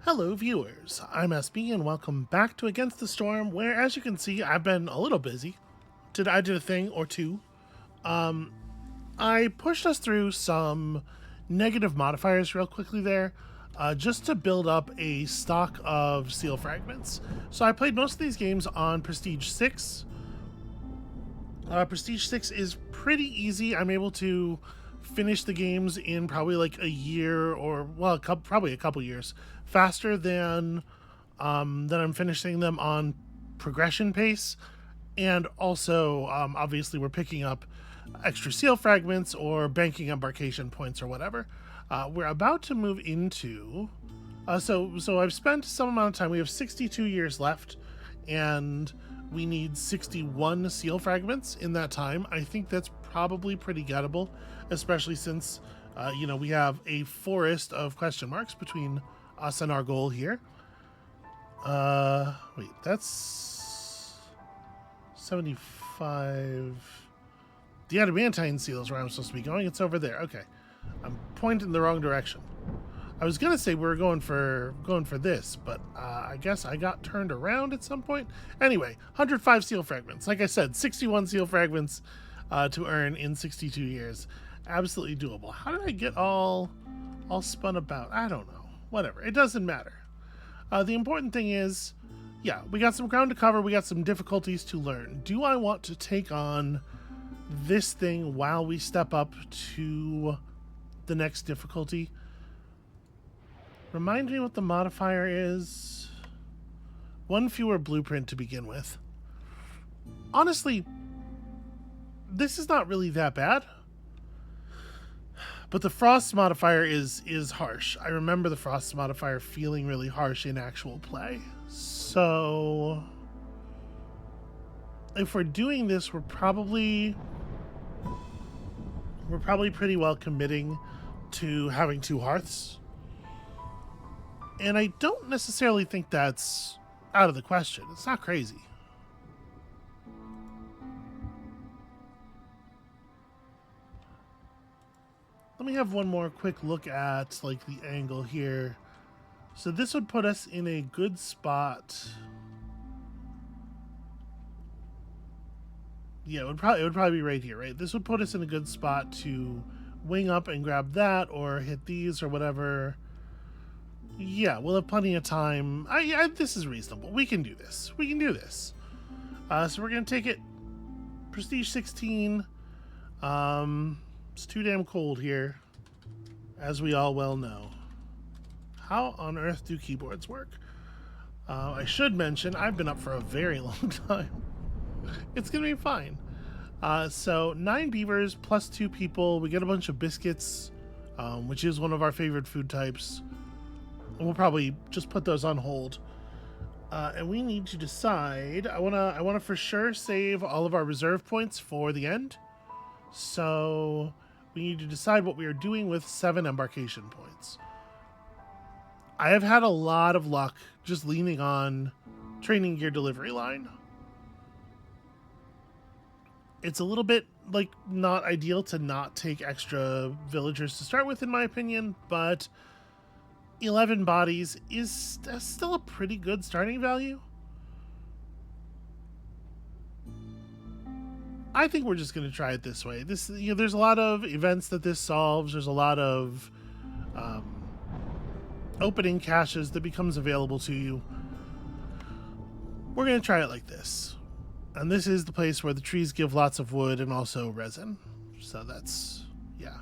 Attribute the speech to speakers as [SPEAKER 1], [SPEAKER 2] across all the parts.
[SPEAKER 1] Hello viewers, I'm SB and welcome back to Against the Storm, where as you can see I've been a little busy. I did a thing or two. I pushed us through some negative modifiers real quickly there, just to build up a stock of seal fragments. So I played most of these games on Prestige 6. Prestige 6 is pretty easy. I'm able to finish the games in probably like a year or, well, probably a couple years faster than I'm finishing them on progression pace. And also, obviously, we're picking up extra seal fragments or banking embarkation points or whatever. We're about to move into. So I've spent some amount of time. We have 62 years left, and we need 61 seal fragments in that time. I think that's probably pretty gettable, especially since we have a forest of question marks between us and our goal here. Wait, that's 75. The adamantine seal is where I'm supposed to be going. It's over there. Okay, I'm pointing in the wrong direction. I was gonna say we were going for this, but I guess I got turned around at some point. Anyway, 105 seal fragments. Like I said, 61 seal fragments to earn in 62 years. Absolutely doable. How did I get all spun about? I don't know. Whatever. It doesn't matter. The important thing is, yeah, we got some ground to cover. We got some difficulties to learn. Do I want to take on this thing while we step up to the next difficulty? Remind me what the modifier is. One fewer blueprint to begin with. Honestly, this is not really that bad. But the frost modifier is harsh. I remember the frost modifier feeling really harsh in actual play. So if we're doing this, we're probably pretty well committing to having two hearths. And I don't necessarily think that's out of the question. It's not crazy. Let me have one more quick look at like the angle here. So this would put us in a good spot. Yeah, it would probably be right here, right? This would put us in a good spot to wing up and grab that or hit these or whatever. Yeah, we'll have plenty of time. This is reasonable. We can do this. We can do this. So we're going to take it. Prestige 16. It's too damn cold here, as we all well know. How on earth do keyboards work? I should mention, I've been up for a very long time. It's going to be fine. So 9 beavers plus 2 people. We get a bunch of biscuits, which is one of our favorite food types. We'll probably just put those on hold. And we need to decide. I wanna for sure save all of our reserve points for the end. So we need to decide what we are doing with 7 embarkation points. I have had a lot of luck just leaning on training gear delivery line. It's a little bit like not ideal to not take extra villagers to start with, in my opinion, but 11 bodies is still a pretty good starting value. I think we're just going to try it this way. There's a lot of events that this solves. There's a lot of opening caches that becomes available to you. We're going to try it like this. And this is the place where the trees give lots of wood and also resin. So that's, yeah.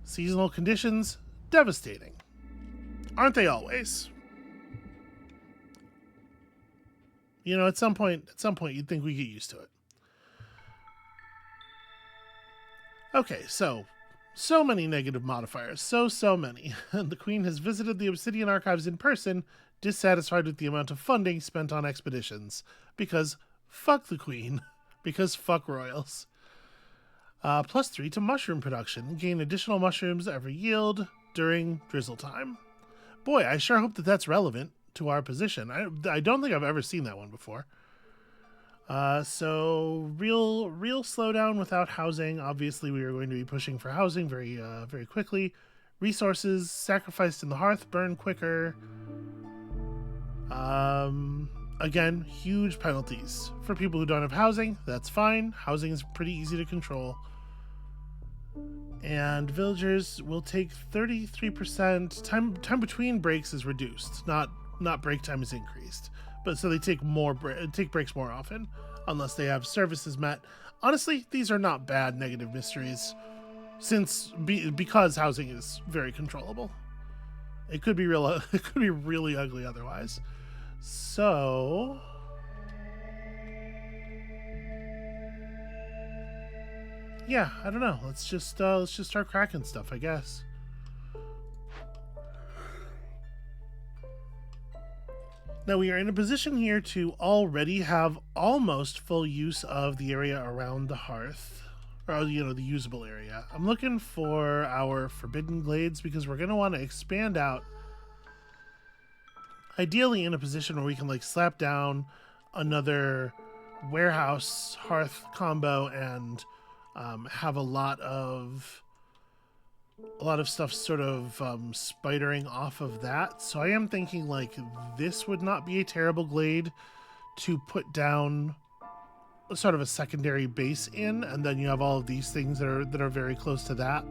[SPEAKER 1] Seasonal conditions, devastating. Aren't they always? At some point you'd think we get used to it. Okay, so many negative modifiers. So many. The Queen has visited the Obsidian Archives in person, dissatisfied with the amount of funding spent on expeditions. Because fuck the Queen. Because fuck royals. +3 to mushroom production. Gain additional mushrooms every yield during drizzle time. Boy, I sure hope that that's relevant to our position. I don't think I've ever seen that one before. So real slowdown without housing. Obviously, we are going to be pushing for housing very quickly. Resources sacrificed in the hearth burn quicker. Again, huge penalties. For people who don't have housing, that's fine. Housing is pretty easy to control. And villagers will take 33%. Time between breaks is reduced, not break time is increased. But so they take breaks more often, unless they have services met. Honestly, these are not bad negative mysteries, because housing is very controllable. It could be it could be really ugly otherwise. So yeah, I don't know. Let's just start cracking stuff, I guess. Now we are in a position here to already have almost full use of the area around the hearth, or the usable area. I'm looking for our forbidden glades because we're going to want to expand out, ideally in a position where we can like slap down another warehouse hearth combo and have a lot of stuff sort of spidering off of that. So I am thinking like this would not be a terrible glade to put down sort of a secondary base in, and then you have all of these things that are very close to that,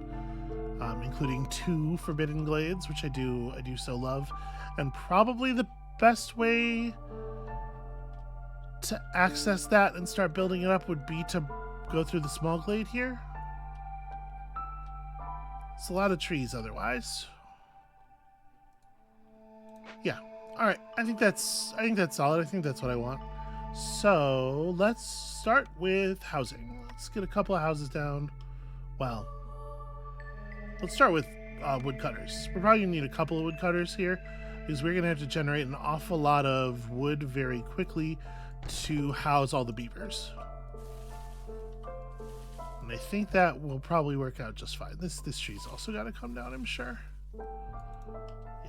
[SPEAKER 1] including 2 forbidden glades, which I do so love. And probably the best way to access that and start building it up would be to go through the small glade here. It's a lot of trees otherwise. Yeah. All right. I think that's solid. I think that's what I want. So let's start with housing. Let's get a couple of houses down. Well, let's start with woodcutters. We're probably gonna need a couple of woodcutters here because we're gonna have to generate an awful lot of wood very quickly to house all the beavers. And I think that will probably work out just fine. This tree's also got to come down, I'm sure. Yeah,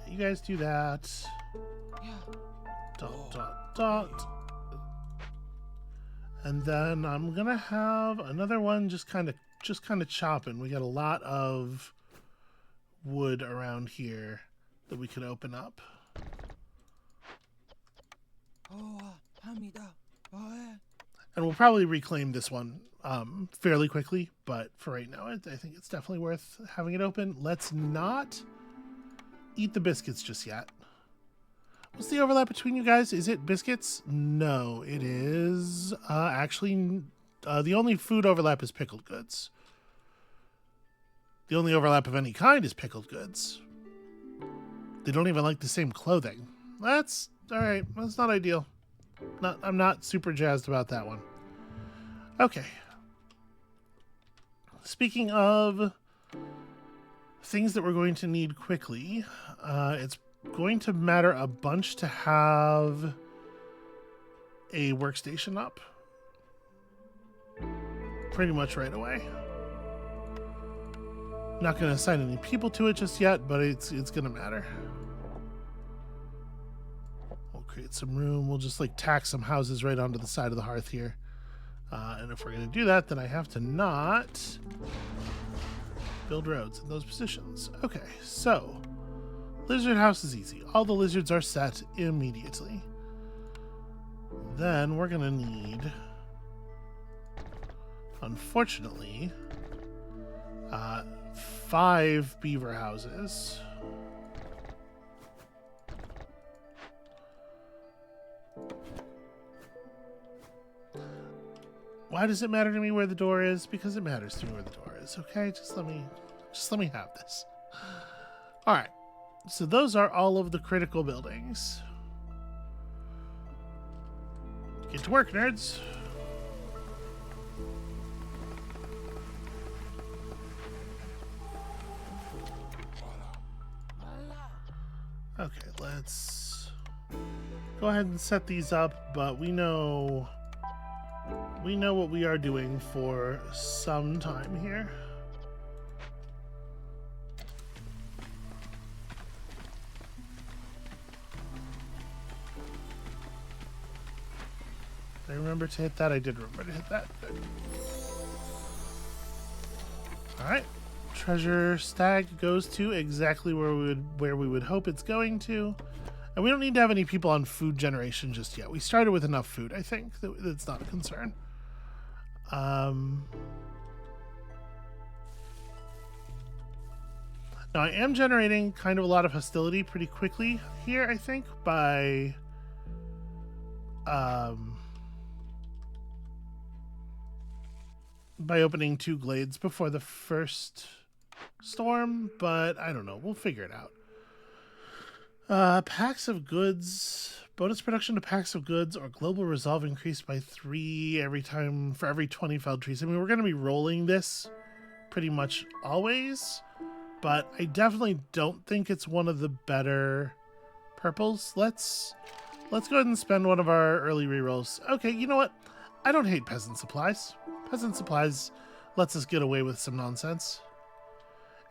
[SPEAKER 1] you guys do that. Dot. And then I'm gonna have another one just kind of chopping. We got a lot of wood around here that we could open up. And we'll probably reclaim this one fairly quickly, but for right now, I think it's definitely worth having it open. Let's not eat the biscuits just yet. What's the overlap between you guys? Is it biscuits? No, it is actually the only food overlap is pickled goods. The only overlap of any kind is pickled goods. They don't even like the same clothing. That's all right. That's not ideal. I'm not super jazzed about that one. Okay. Speaking of things that we're going to need quickly, it's going to matter a bunch to have a workstation up pretty much right away. Not going to assign any people to it just yet, but it's going to matter. We'll create some room. We'll just like tack some houses right onto the side of the hearth here. And if we're going to do that, then I have to not build roads in those positions. Okay, so lizard house is easy. All the lizards are set immediately. Then we're going to need, unfortunately, 5 beaver houses. Why does it matter to me where the door is? Because it matters to me where the door is. Okay, just let me have this. All right. So those are all of the critical buildings. Get to work, nerds. Okay, let's go ahead and set these up, but we know what we are doing for some time here. Did I remember to hit that? I did remember to hit that. Good. All right. Treasure stag goes to exactly where we would hope it's going to, And we don't need to have any people on food generation just yet. We started with enough food, I think. That's not a concern. Now, I am generating kind of a lot of hostility pretty quickly here, I think, by opening 2 glades before the first storm, but I don't know. We'll figure it out. Packs of goods, bonus production to packs of goods, or global resolve increased by 3 every time for every 20 felled trees. I mean, we're going to be rolling this pretty much always, but I definitely don't think it's one of the better purples. Let's go ahead and spend one of our early rerolls. Okay, you know what? I don't hate peasant supplies. Peasant supplies lets us get away with some nonsense.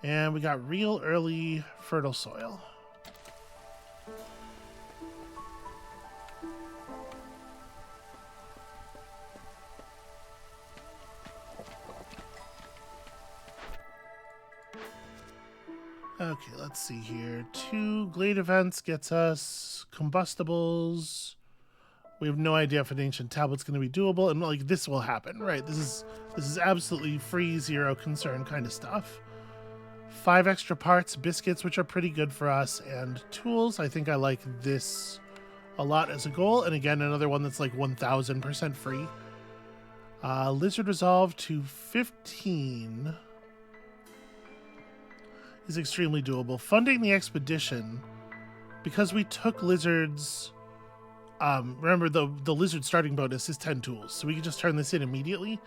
[SPEAKER 1] And we got real early fertile soil. Okay, let's see here. 2 glade events gets us combustibles. We have no idea if an ancient tablet's going to be doable, and like this will happen, right? This is absolutely free, zero concern kind of stuff. 5 extra parts, biscuits, which are pretty good for us, and tools. I think I like this a lot as a goal, and again, another one that's like 1000% free. Lizard resolve to 15 is extremely doable. Funding the expedition, because we took lizards. Remember, the lizard starting bonus is 10 tools, so we can just turn this in immediately.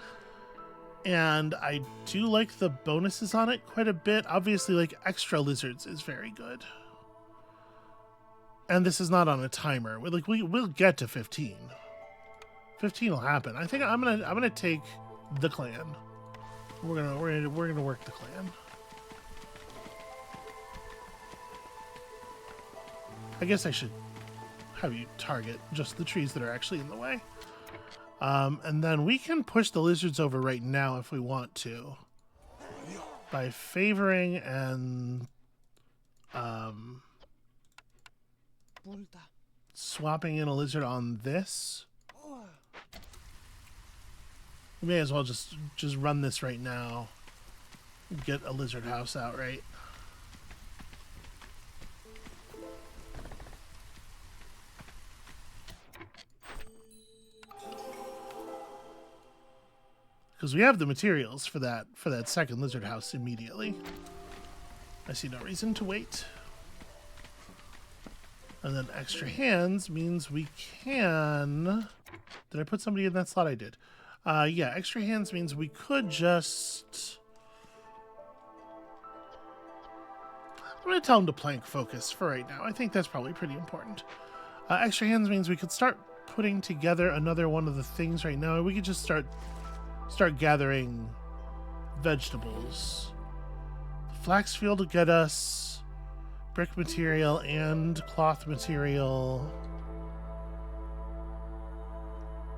[SPEAKER 1] And I do like the bonuses on it quite a bit. Obviously, like, extra lizards is very good. And this is not on a timer. We'll get to 15. 15 will happen. I think I'm gonna take the clan. We're gonna work the clan. I guess I should have you target just the trees that are actually in the way. And then we can push the lizards over right now if we want to. By favoring and swapping in a lizard on this. We may as well just run this right now. Get a lizard house out, right? Because we have the materials for that second lizard house immediately. I see no reason to wait. And then extra hands means we can... Did I put somebody in that slot? I did. Yeah, extra hands means we could just... I'm going to tell him to plank focus for right now. I think that's probably pretty important. Extra hands means we could start putting together another one of the things right now. We could just start gathering vegetables. Flax field will get us brick material and cloth material.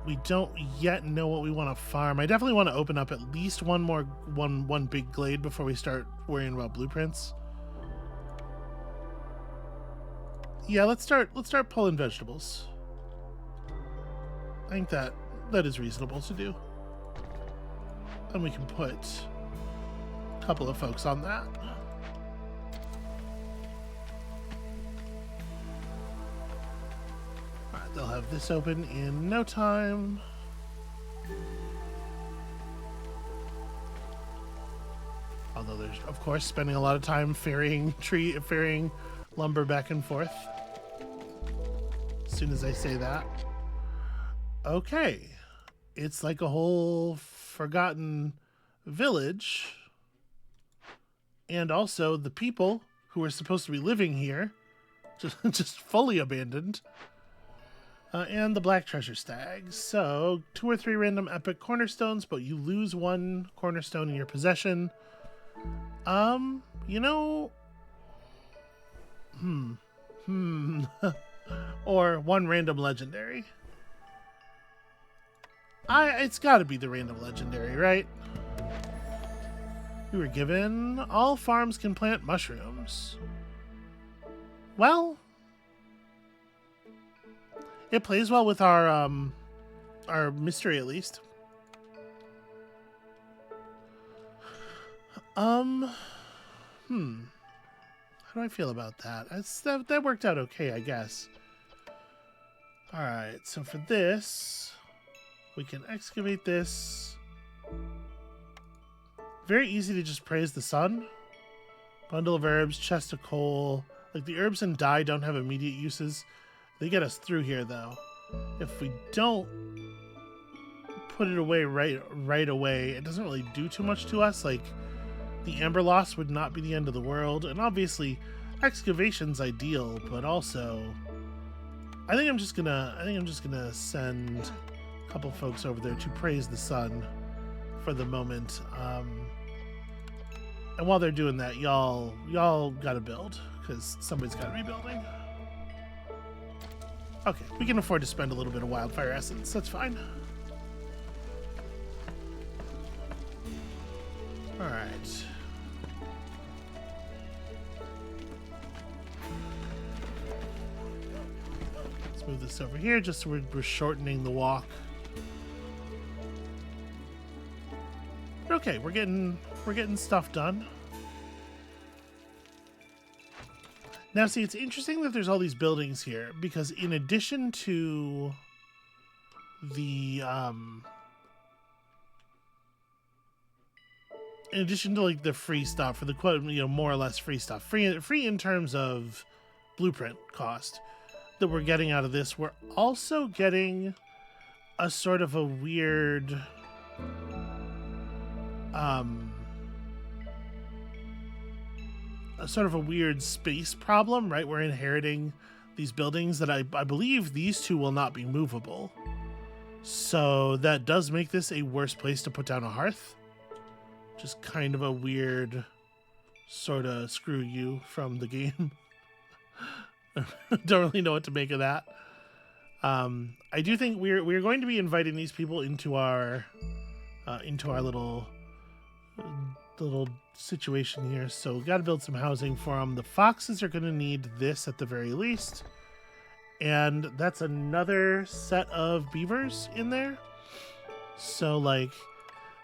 [SPEAKER 1] We don't yet know what we want to farm. I definitely want to open up at least one big glade before we start worrying about blueprints. Yeah, let's start pulling vegetables. I think that is reasonable to do. And we can put a couple of folks on that. Alright, they'll have this open in no time. Although there's, of course, spending a lot of time ferrying lumber back and forth. As soon as I say that. Okay. It's like a whole forgotten village, and also the people who are supposed to be living here just fully abandoned, and the black treasure stag. So 2 or 3 random epic cornerstones, but you lose 1 cornerstone in your possession. You know, or 1 random legendary. It's got to be the random legendary, right? We were given all farms can plant mushrooms. Well, It plays well with our mystery, at least. How do I feel about that? That worked out okay, I guess. Alright, so for this, we can excavate this. Very easy to just praise the sun. Bundle of herbs, chest of coal. Like, the herbs and dye don't have immediate uses. They get us through here, though. If we don't put it away right away, it doesn't really do too much to us. Like, the amber loss would not be the end of the world. And obviously, excavation's ideal, but also... I think I'm just gonna send a couple folks over there to praise the sun for the moment. And while they're doing that, y'all gotta build, because somebody's gotta be building. Okay, we can afford to spend a little bit of wildfire essence. That's fine. All right. Move this over here just so we're shortening the walk. But okay, we're getting stuff done. Now see, it's interesting that there's all these buildings here, because in addition to the like the free stuff, or the quote, more or less free stuff, free in terms of blueprint cost that we're getting out of this, we're also getting a sort of a weird space problem, right? We're inheriting these buildings that I believe these two will not be movable. So that does make this a worse place to put down a hearth. Just kind of a weird sort of screw you from the game. Don't really know what to make of that. I do think we're going to be inviting these people into our little situation here. So we got to build some housing for them. The foxes are going to need this at the very least, and that's another set of beavers in there. So like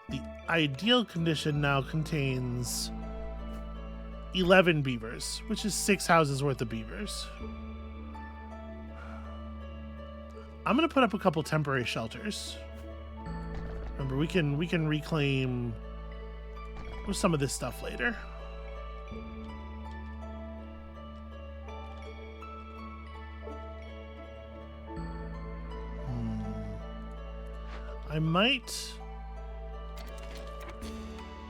[SPEAKER 1] the ideal condition now contains 11 beavers, which is 6 houses worth of beavers. I'm gonna put up a couple temporary shelters. Remember, we can reclaim some of this stuff later. I'm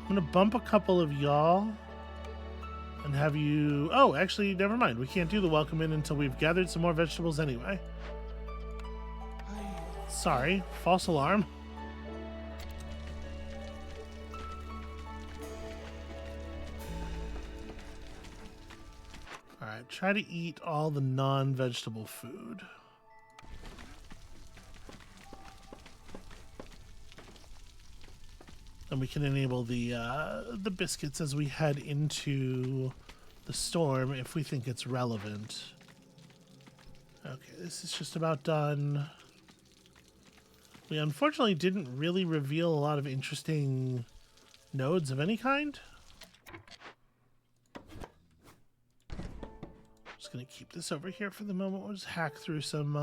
[SPEAKER 1] gonna bump a couple of y'all and have you... Oh, actually, never mind. We can't do the welcome in until we've gathered some more vegetables anyway. Sorry. False alarm. Alright, try to eat all the non-vegetable food. And we can enable the biscuits as we head into the storm if we think it's relevant. Okay, this is just about done. We unfortunately didn't really reveal a lot of interesting nodes of any kind. Just gonna keep this over here for the moment. We'll just hack through some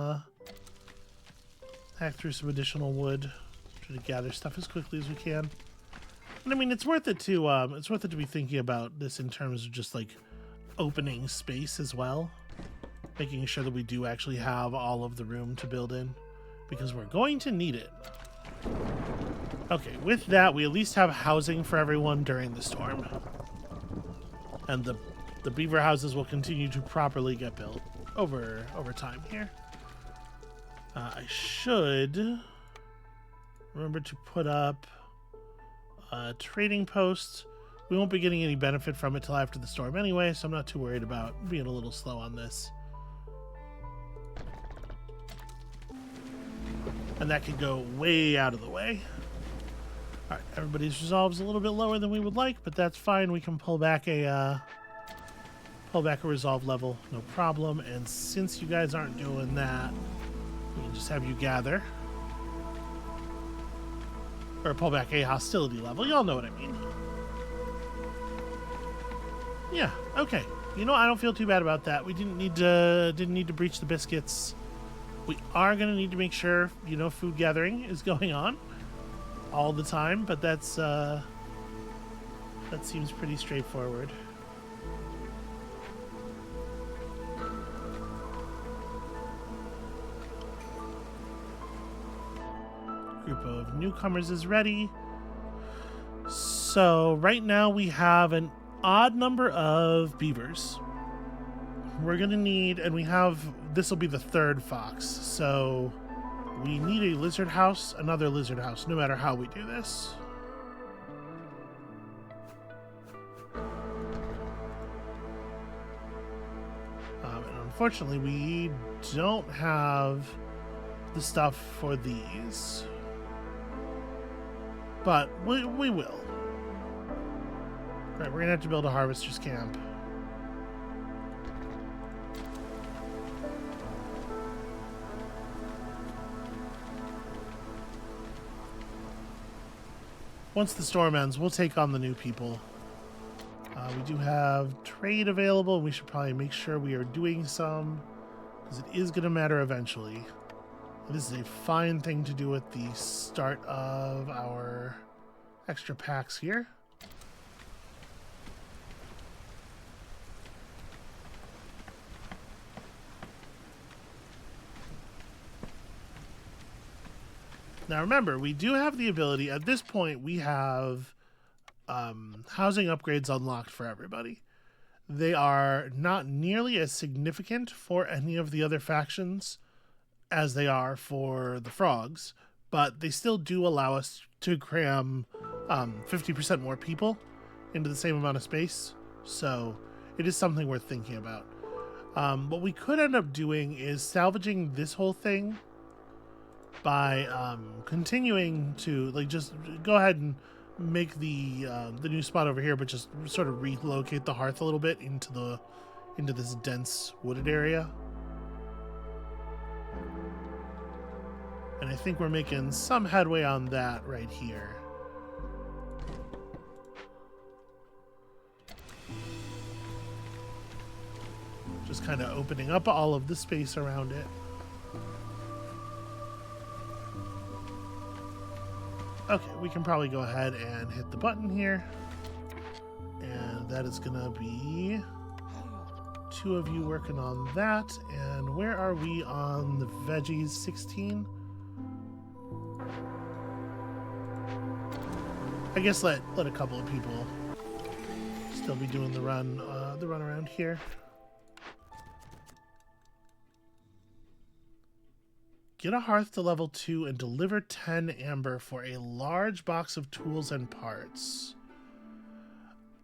[SPEAKER 1] additional wood. Try to gather stuff as quickly as we can. And I mean, it's worth it to be thinking about this in terms of just like opening space as well, making sure that we do actually have all of the room to build in, because we're going to need it. Okay, with that, we at least have housing for everyone during the storm, and the beaver houses will continue to properly get built over time here. I should remember to put up trading posts. We won't be getting any benefit from it till after the storm anyway, so I'm not too worried about being a little slow on this. And that could go way out of the way. Alright, everybody's resolve's a little bit lower than we would like, but that's fine. We can pull back a resolve level, no problem. And since you guys aren't doing that, We can just have you gather. Or pull back a hostility level. Y'all know what I mean. Yeah, okay. You know, I don't feel too bad about that. We didn't need to breach the biscuits. We are going to need to make sure, you know, food gathering is going on all the time, but that seems pretty straightforward. Group of newcomers is ready. So right now we have an odd number of beavers. We're gonna need, and we have, this will be the third fox, so we need a lizard house, another lizard house, no matter how we do this. And unfortunately, we don't have the stuff for these, but we will. Right, we're gonna have to build a harvester's camp. Once the storm ends, we'll take on the new people. We do have trade available. We should probably make sure we are doing some, because it is going to matter eventually. This is a fine thing to do at the start of our extra packs here. Now remember, we do have the ability, at this point we have housing upgrades unlocked for everybody. They are not nearly as significant for any of the other factions as they are for the frogs, but they still do allow us to cram 50% more people into the same amount of space, so it is something worth thinking about. What we could end up doing is salvaging this whole thing by continuing to, like, just go ahead and make the new spot over here, but just sort of relocate the hearth a little bit into this dense wooded area. And I think we're making some headway on that right here. Just kind of opening up all of the space around it. Okay, we can probably go ahead and hit the button here. And that is going to be 2 of you working on that. And where are we on the veggies? 16? I guess let a couple of people still be doing the run around here. Get a hearth to level 2 and deliver 10 amber for a large box of tools and parts.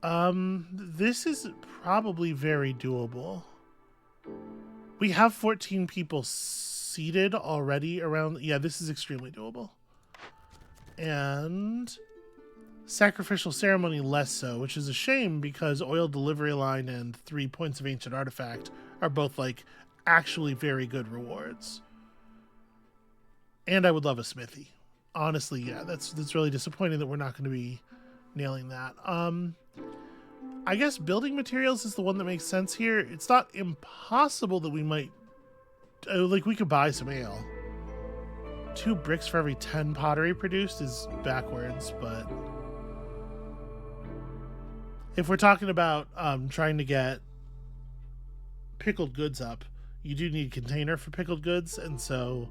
[SPEAKER 1] This is probably very doable. We have 14 people seated already around. Yeah, this is extremely doable. And sacrificial ceremony less so, which is a shame because oil delivery line and 3 points of ancient artifact are both, like, actually very good rewards. And I would love a smithy. Honestly, yeah, that's really disappointing that we're not going to be nailing that. I guess building materials is the one that makes sense here. It's not impossible that we might, like, we could buy some ale. 2 bricks for every 10 pottery produced is backwards, but if we're talking about trying to get pickled goods up, you do need a container for pickled goods, and so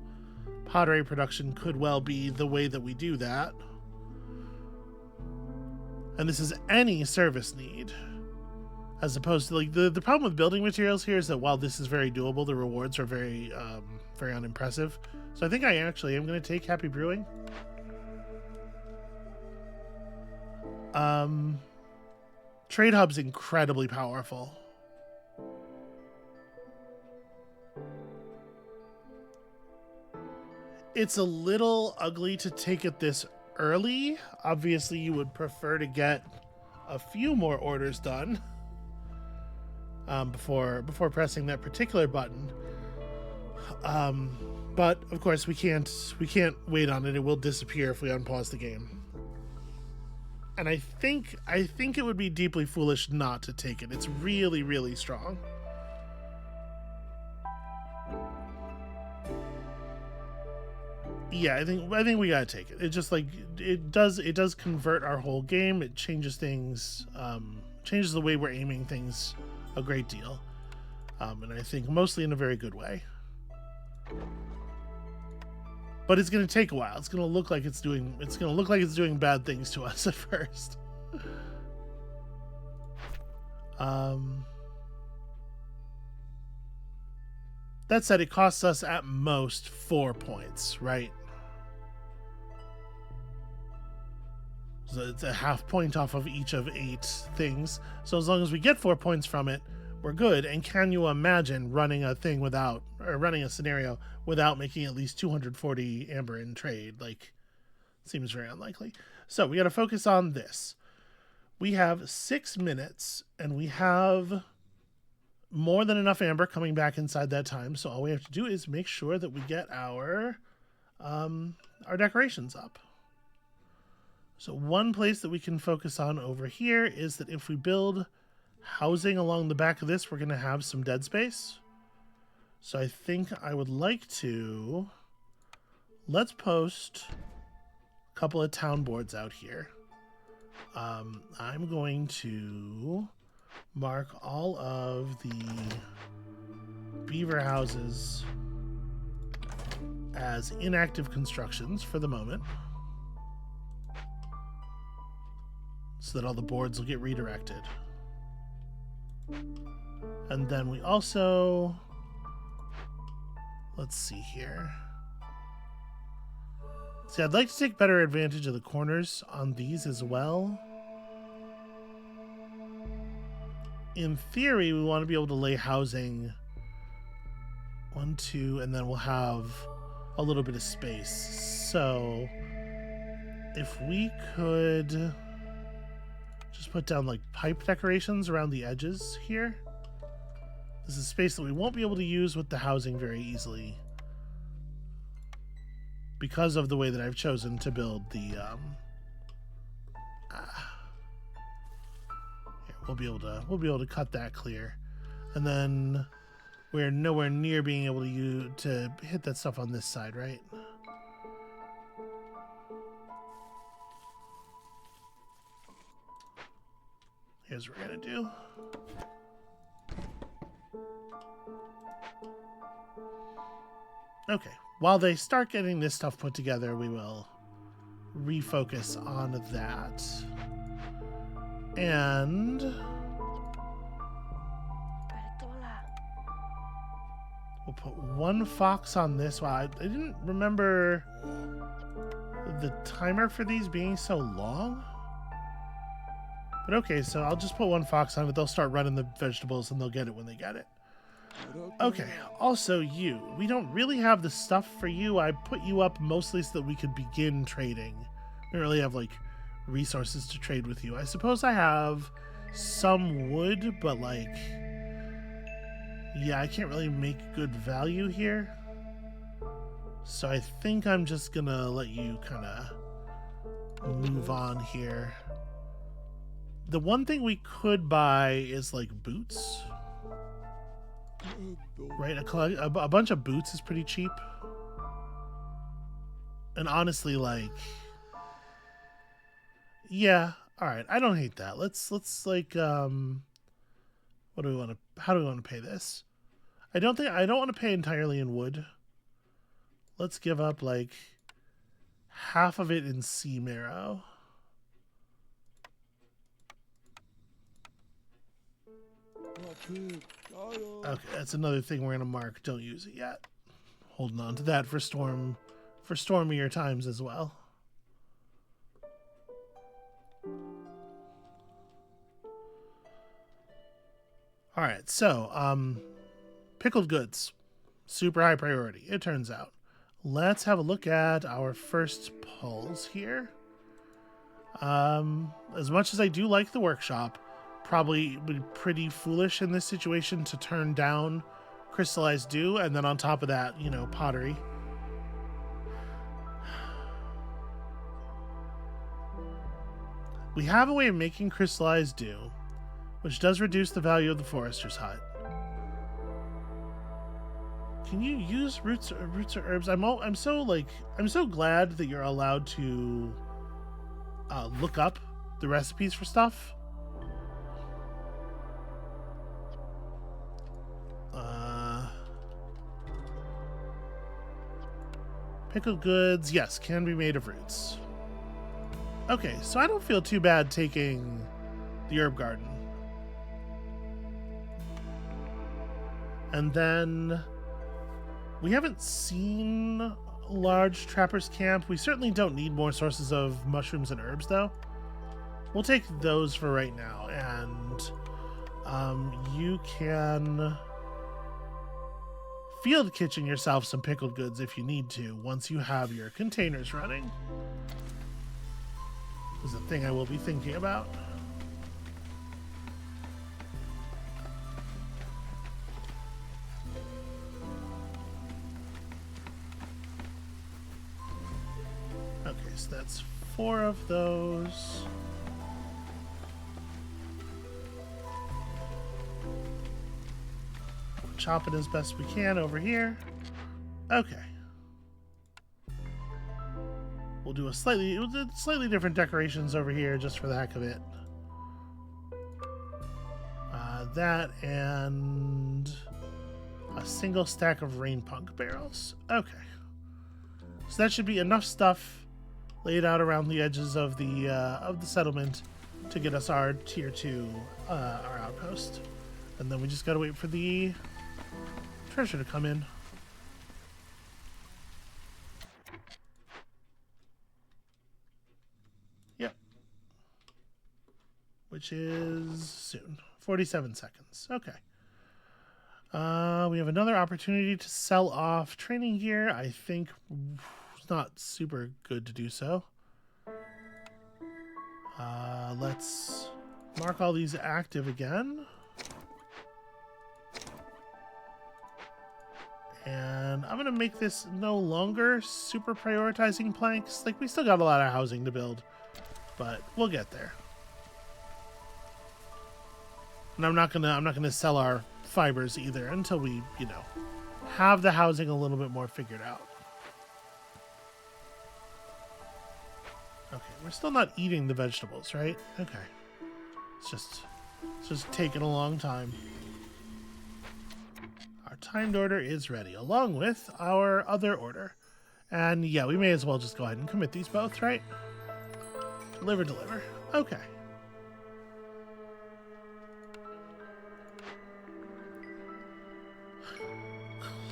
[SPEAKER 1] pottery production could well be the way that we do that. And this is any service need, as opposed to, like, the problem with building materials here is that while this is very doable, the rewards are very very unimpressive. So I think I actually am going to take Happy Brewing. Trade Hub's incredibly powerful. It's a little ugly to take it this early. Obviously, you would prefer to get a few more orders done before pressing that particular button. But of course we can't wait on it. It will disappear if we unpause the game. And I think it would be deeply foolish not to take it. It's really, really strong. Yeah, I think we gotta take it. It just like it does convert our whole game. It changes things, changes the way we're aiming things a great deal, and I think mostly in a very good way. But it's gonna take a while. It's gonna look like it's doing bad things to us at first. That said, it costs us at most 4 points, right? So it's a half point off of each of 8 things. So as long as we get 4 points from it, we're good. And can you imagine running a scenario without making at least 240 amber in trade? Like, seems very unlikely. So we got to focus on this. We have 6 minutes, and we have more than enough amber coming back inside that time. So all we have to do is make sure that we get our decorations up. So one place that we can focus on over here is that if we build housing along the back of this, we're going to have some dead space. So I think I would like to, let's post a couple of town boards out here. I'm going to mark all of the beaver houses as inactive constructions for the moment, so that all the boards will get redirected. And then we also, let's see here. See, I'd like to take better advantage of the corners on these as well. In theory, we want to be able to lay housing 1, 2, and then we'll have a little bit of space. So if we could just put down like pipe decorations around the edges here. This is space that we won't be able to use with the housing very easily because of the way that I've chosen to build the here, we'll be able to cut that clear, and then we're nowhere near being able to hit that stuff on this side, right? Here's what we're gonna do. Okay, while they start getting this stuff put together, we will refocus on that. And we'll put 1 fox on this. Wow, I didn't remember the timer for these being so long. But okay, so I'll just put 1 fox on it. They'll start running the vegetables and they'll get it when they get it. Okay, also you. We don't really have the stuff for you. I put you up mostly so that we could begin trading. We don't really have, like, resources to trade with you. I suppose I have some wood, but, like, yeah, I can't really make good value here. So I think I'm just gonna let you kind of move on here. The one thing we could buy is, like, boots. Right? A bunch of boots is pretty cheap. And honestly, like, yeah, all right, I don't hate that. Let's like, how do we want to pay this? I don't want to pay entirely in wood. Let's give up like half of it in sea marrow. Okay, that's another thing we're gonna mark. Don't use it yet. Holding on to that for stormier times as well. All right, so pickled goods, super high priority, it turns out. Let's have a look at our first pulls here. As much as I do like the workshop, probably would be pretty foolish in this situation to turn down crystallized dew, and then on top of that, you know, pottery. We have a way of making crystallized dew, which does reduce the value of the forester's hut. Can you use roots or herbs? I'm so glad that you're allowed to look up the recipes for stuff. Pickled goods, yes, can be made of roots. Okay, so I don't feel too bad taking the herb garden. And then we haven't seen a large trapper's camp. We certainly don't need more sources of mushrooms and herbs, though. We'll take those for right now, and you can field kitchen yourself some pickled goods if you need to once you have your containers running. This is a thing I will be thinking about. Okay, so that's 4 of those. Chop it as best we can over here. Okay. We'll do slightly different decorations over here just for the heck of it. That and a single stack of rain punk barrels. Okay. So that should be enough stuff laid out around the edges of the settlement to get us our tier 2 our outpost. And then we just gotta wait for the treasure to come in. Yep. Which is soon. 47 seconds. Okay. We have another opportunity to sell off training gear. I think it's not super good to do so. Let's mark all these active again. And I'm going to make this no longer super prioritizing planks. Like, we still got a lot of housing to build, but we'll get there. And I'm not gonna sell our fibers either until we, have the housing a little bit more figured out. Okay, we're still not eating the vegetables, right? Okay. It's just taking a long time. Our timed order is ready, along with our other order. And yeah, we may as well just go ahead and commit these both, right? Deliver. Okay.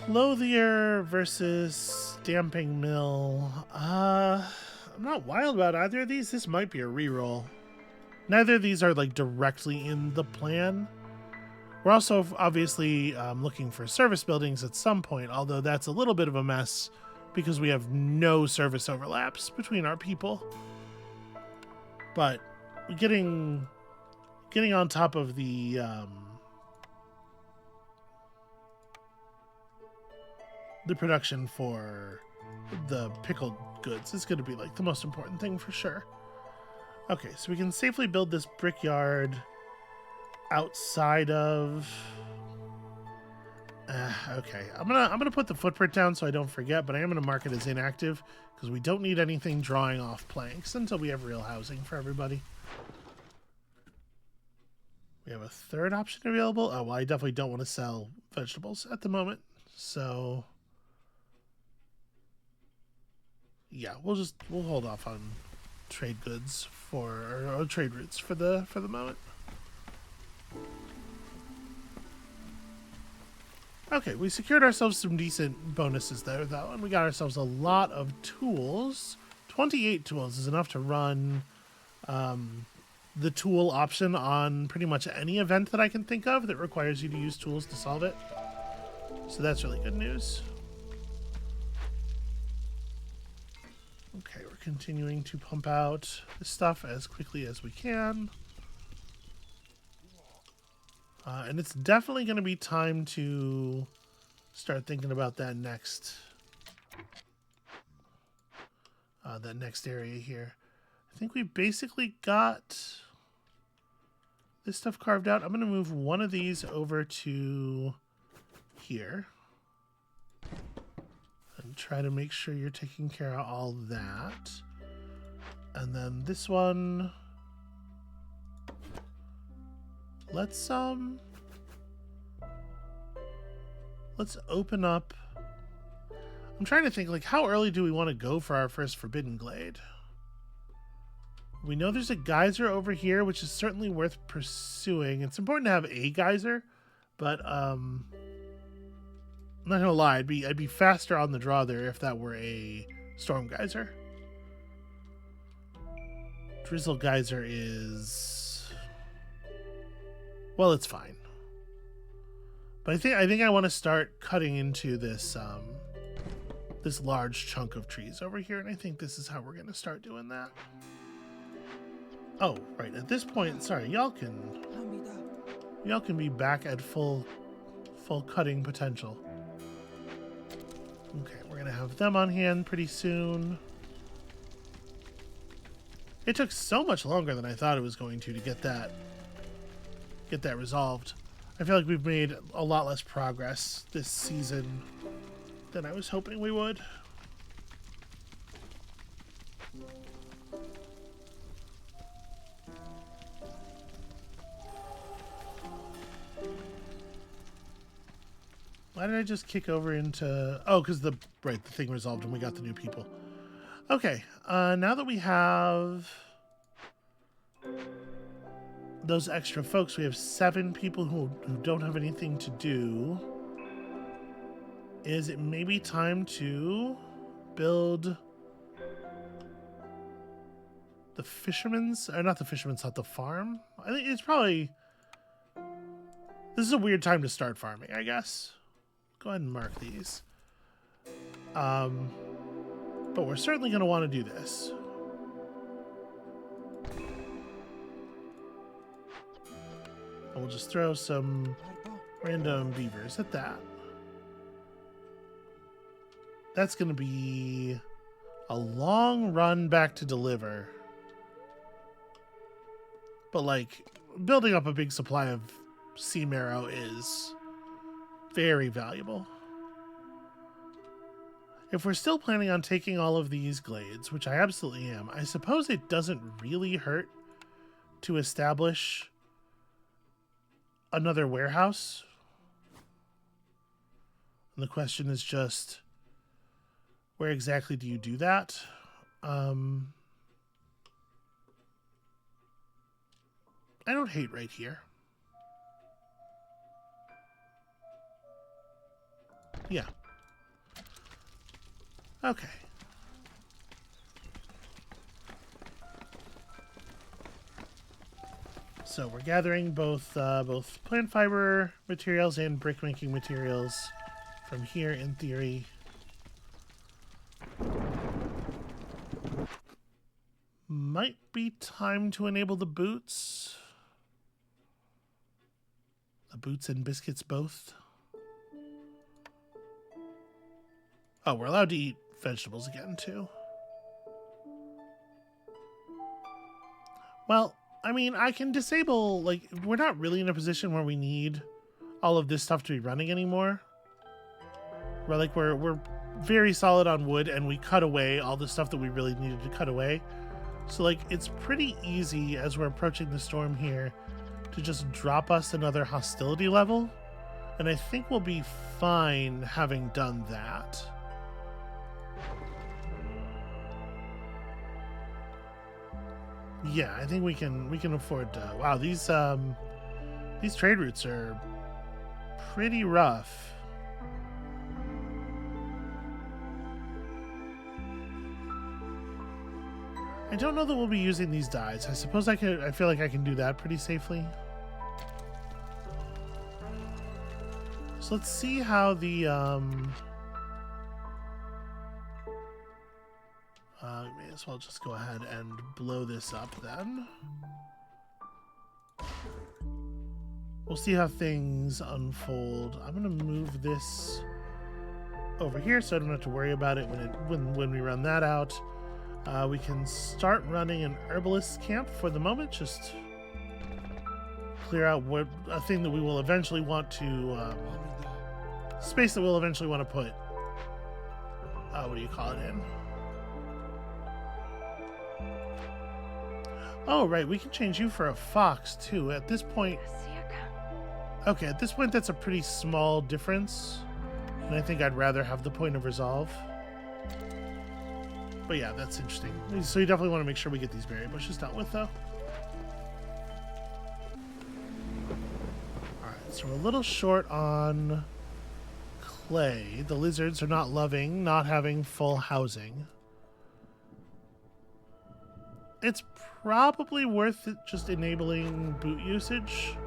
[SPEAKER 1] Clothier versus stamping mill. I'm not wild about either of these. This might be a reroll. Neither of these are like directly in the plan. We're also obviously looking for service buildings at some point, although that's a little bit of a mess because we have no service overlaps between our people. But getting on top of the production for the pickled goods is going to be like the most important thing for sure. Okay, so we can safely build this brickyard outside of okay, I'm gonna put the footprint down so I don't forget, but I am gonna mark it as inactive because we don't need anything drawing off planks until we have real housing for everybody. We have a third option available. Oh, well, I definitely don't want to sell vegetables at the moment, so yeah, we'll hold off on trade goods or trade routes for the moment. Okay, we secured ourselves some decent bonuses there, though, and we got ourselves a lot of tools. 28 tools is enough to run the tool option on pretty much any event that I can think of that requires you to use tools to solve it. So that's really good news. Okay, we're continuing to pump out the stuff as quickly as we can. And it's definitely going to be time to start thinking about that next area here. I think we basically got this stuff carved out. I'm going to move one of these over to here. And try to make sure you're taking care of all that. And then this one... Let's open up. I'm trying to think, like, how early do we want to go for our first Forbidden Glade? We know there's a geyser over here, which is certainly worth pursuing. It's important to have a geyser, but I'm not gonna lie, I'd be faster on the draw there if that were a storm geyser. Drizzle geyser is, well, it's fine. But I think I want to start cutting into this this large chunk of trees over here, and I think this is how we're going to start doing that. Oh, right. At this point, sorry, y'all can be back at full cutting potential. Okay, we're going to have them on hand pretty soon. It took so much longer than I thought it was going to get that resolved. I feel like we've made a lot less progress this season than I was hoping we would. Why did I just kick over into... Oh, because the thing resolved and we got the new people. Okay, now that we have those extra folks, we have 7 people who don't have anything to do. Is it maybe time to build the fisherman's, or not the fisherman's hut, the farm? I think it's probably... This is a weird time to start farming, I guess. Go ahead and mark these. But we're certainly going to want to do this. And we'll just throw some random beavers at that. That's going to be a long run back to deliver. But, like, building up a big supply of sea marrow is very valuable. If we're still planning on taking all of these glades, which I absolutely am, I suppose it doesn't really hurt to establish another warehouse. And the question is just, where exactly do you do that? I don't hate right here. Yeah. Okay. So we're gathering both plant fiber materials and brick making materials from here in theory. Might be time to enable the boots. The boots and biscuits both. Oh, we're allowed to eat vegetables again, too. Well, I mean, I can disable, like, we're not really in a position where we need all of this stuff to be running anymore. We're very solid on wood, and we cut away all the stuff that we really needed to cut away. So, like, it's pretty easy as we're approaching the storm here to just drop us another hostility level. And I think we'll be fine having done that. Yeah, I think we can afford to. Wow, these trade routes are pretty rough. I don't know that we'll be using these dyes. I suppose I feel like I can do that pretty safely. So let's see how the may as well just go ahead and blow this up then. We'll see how things unfold. I'm gonna move this over here so I don't have to worry about it when we run that out. We can start running an herbalist camp for the moment. Just clear out a thing that we will eventually want to... space that we'll eventually want to put... what do you call it in? Oh, right. We can change you for a fox, too. At this point... Okay, at this point, that's a pretty small difference. And I think I'd rather have the point of resolve. But yeah, that's interesting. So you definitely want to make sure we get these berry bushes dealt with, though. Alright, so we're a little short on clay. The lizards are not loving not having full housing. It's probably worth it just enabling boot usage.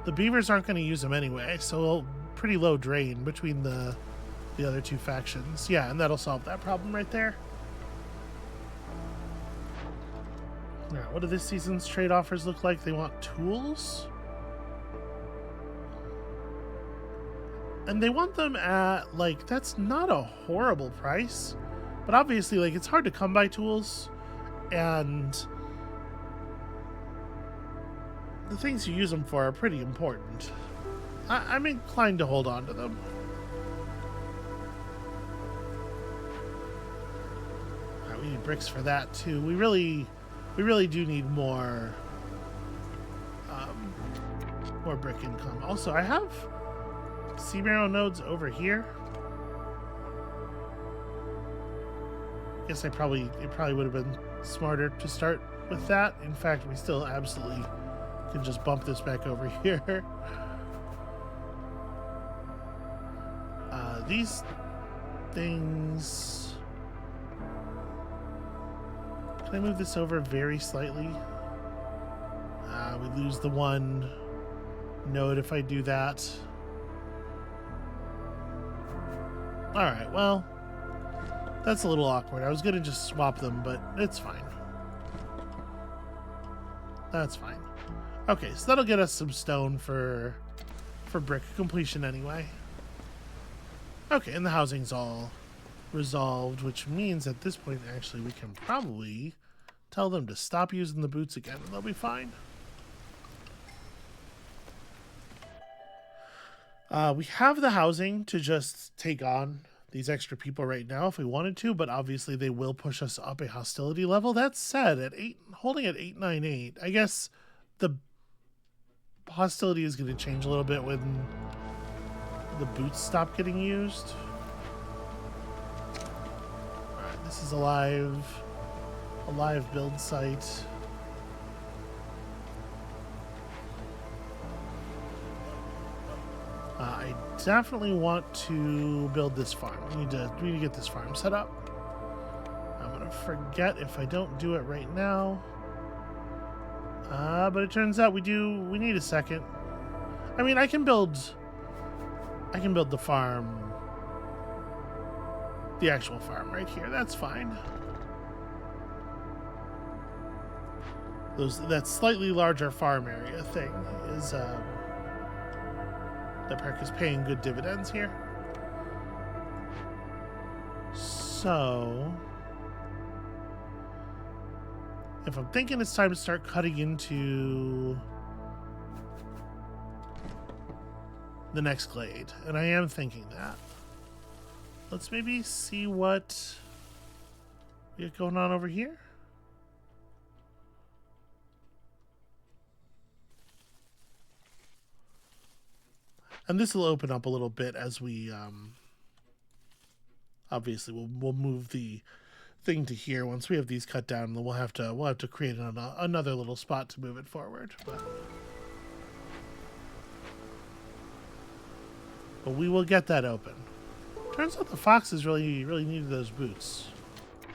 [SPEAKER 1] The beavers aren't going to use them anyway, so pretty low drain between the other two factions. Yeah, and that'll solve that problem right there. Now, what do this season's trade offers look like? They want tools? And they want them at, like, that's not a horrible price. But obviously, like, it's hard to come by tools. And the things you use them for are pretty important. I'm inclined to hold on to them. Alright, we need bricks for that too. We really do need more brick income. Also, I have sea marrow nodes over here. Guess it probably would have been smarter to start with that. In fact, we still absolutely can just bump this back over here. These things... Can I move this over very slightly? We lose the one node if I do that. Alright, well, that's a little awkward. I was going to just swap them, but it's fine. That's fine. Okay, so that'll get us some stone for brick completion anyway. Okay, and the housing's all resolved, which means at this point, actually, we can probably tell them to stop using the boots again, and they'll be fine. We have the housing to just take on these extra people right now if we wanted to, but obviously they will push us up a hostility level. That said, holding at 898, I guess the hostility is going to change a little bit when the boots stop getting used. Alright, this is a live build site. I definitely want to build this farm. We need to get this farm set up. I'm gonna forget if I don't do it right now. But it turns out we need a second. I mean, I can build the farm, the actual farm right here. That's fine. That slightly larger farm area thing is that perk is paying good dividends here. So if I'm thinking it's time to start cutting into the next glade, and I am thinking that, let's maybe see what we got going on over here. And this will open up a little bit as we, obviously we'll move the thing to here once we have these cut down. And we'll have to create another little spot to move it forward. But we will get that open. Turns out the foxes really needed those boots.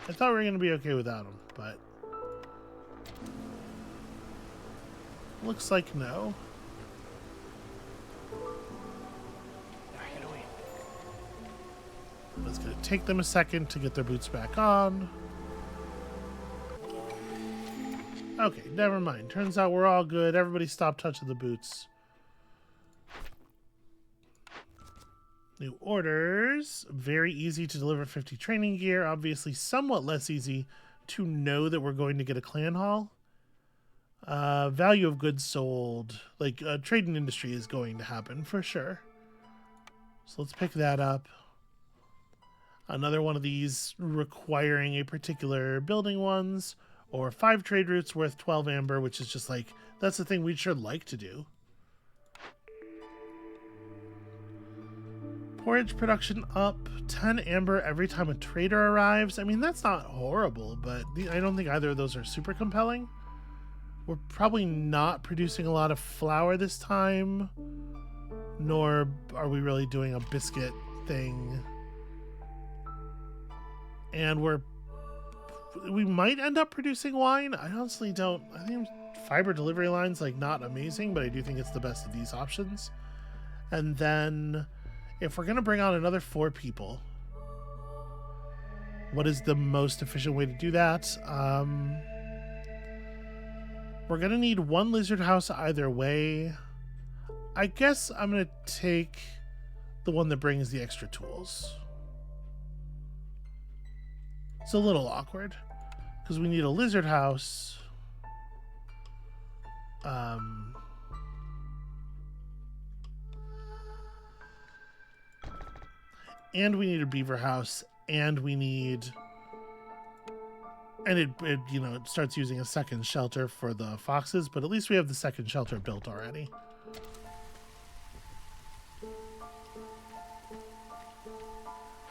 [SPEAKER 1] I thought we were going to be okay without them, but looks like no. It's going to take them a second to get their boots back on. Okay, never mind. Turns out we're all good. Everybody stop touching the boots. New orders. Very easy to deliver 50 training gear. Obviously somewhat less easy to know that we're going to get a clan hall. Value of goods sold, like trade and industry is going to happen for sure. So let's pick that up. Another one of these requiring a particular building ones, or 5 trade routes worth 12 amber, which is just like, that's the thing we'd sure like to do. Porridge production up, 10 amber every time a trader arrives. I mean, that's not horrible, but I don't think either of those are super compelling. We're probably not producing a lot of flour this time, nor are we really doing a biscuit thing. And we might end up producing wine. I honestly don't. I think fiber delivery line's like not amazing, but I do think it's the best of these options. And then if we're gonna bring on another 4 people, what is the most efficient way to do that? We're gonna need 1 lizard house either way. I guess I'm gonna take the one that brings the extra tools. It's a little awkward because we need a lizard house. And we need a beaver house, and we need, and it you know, it starts using a second shelter for the foxes, but at least we have the second shelter built already.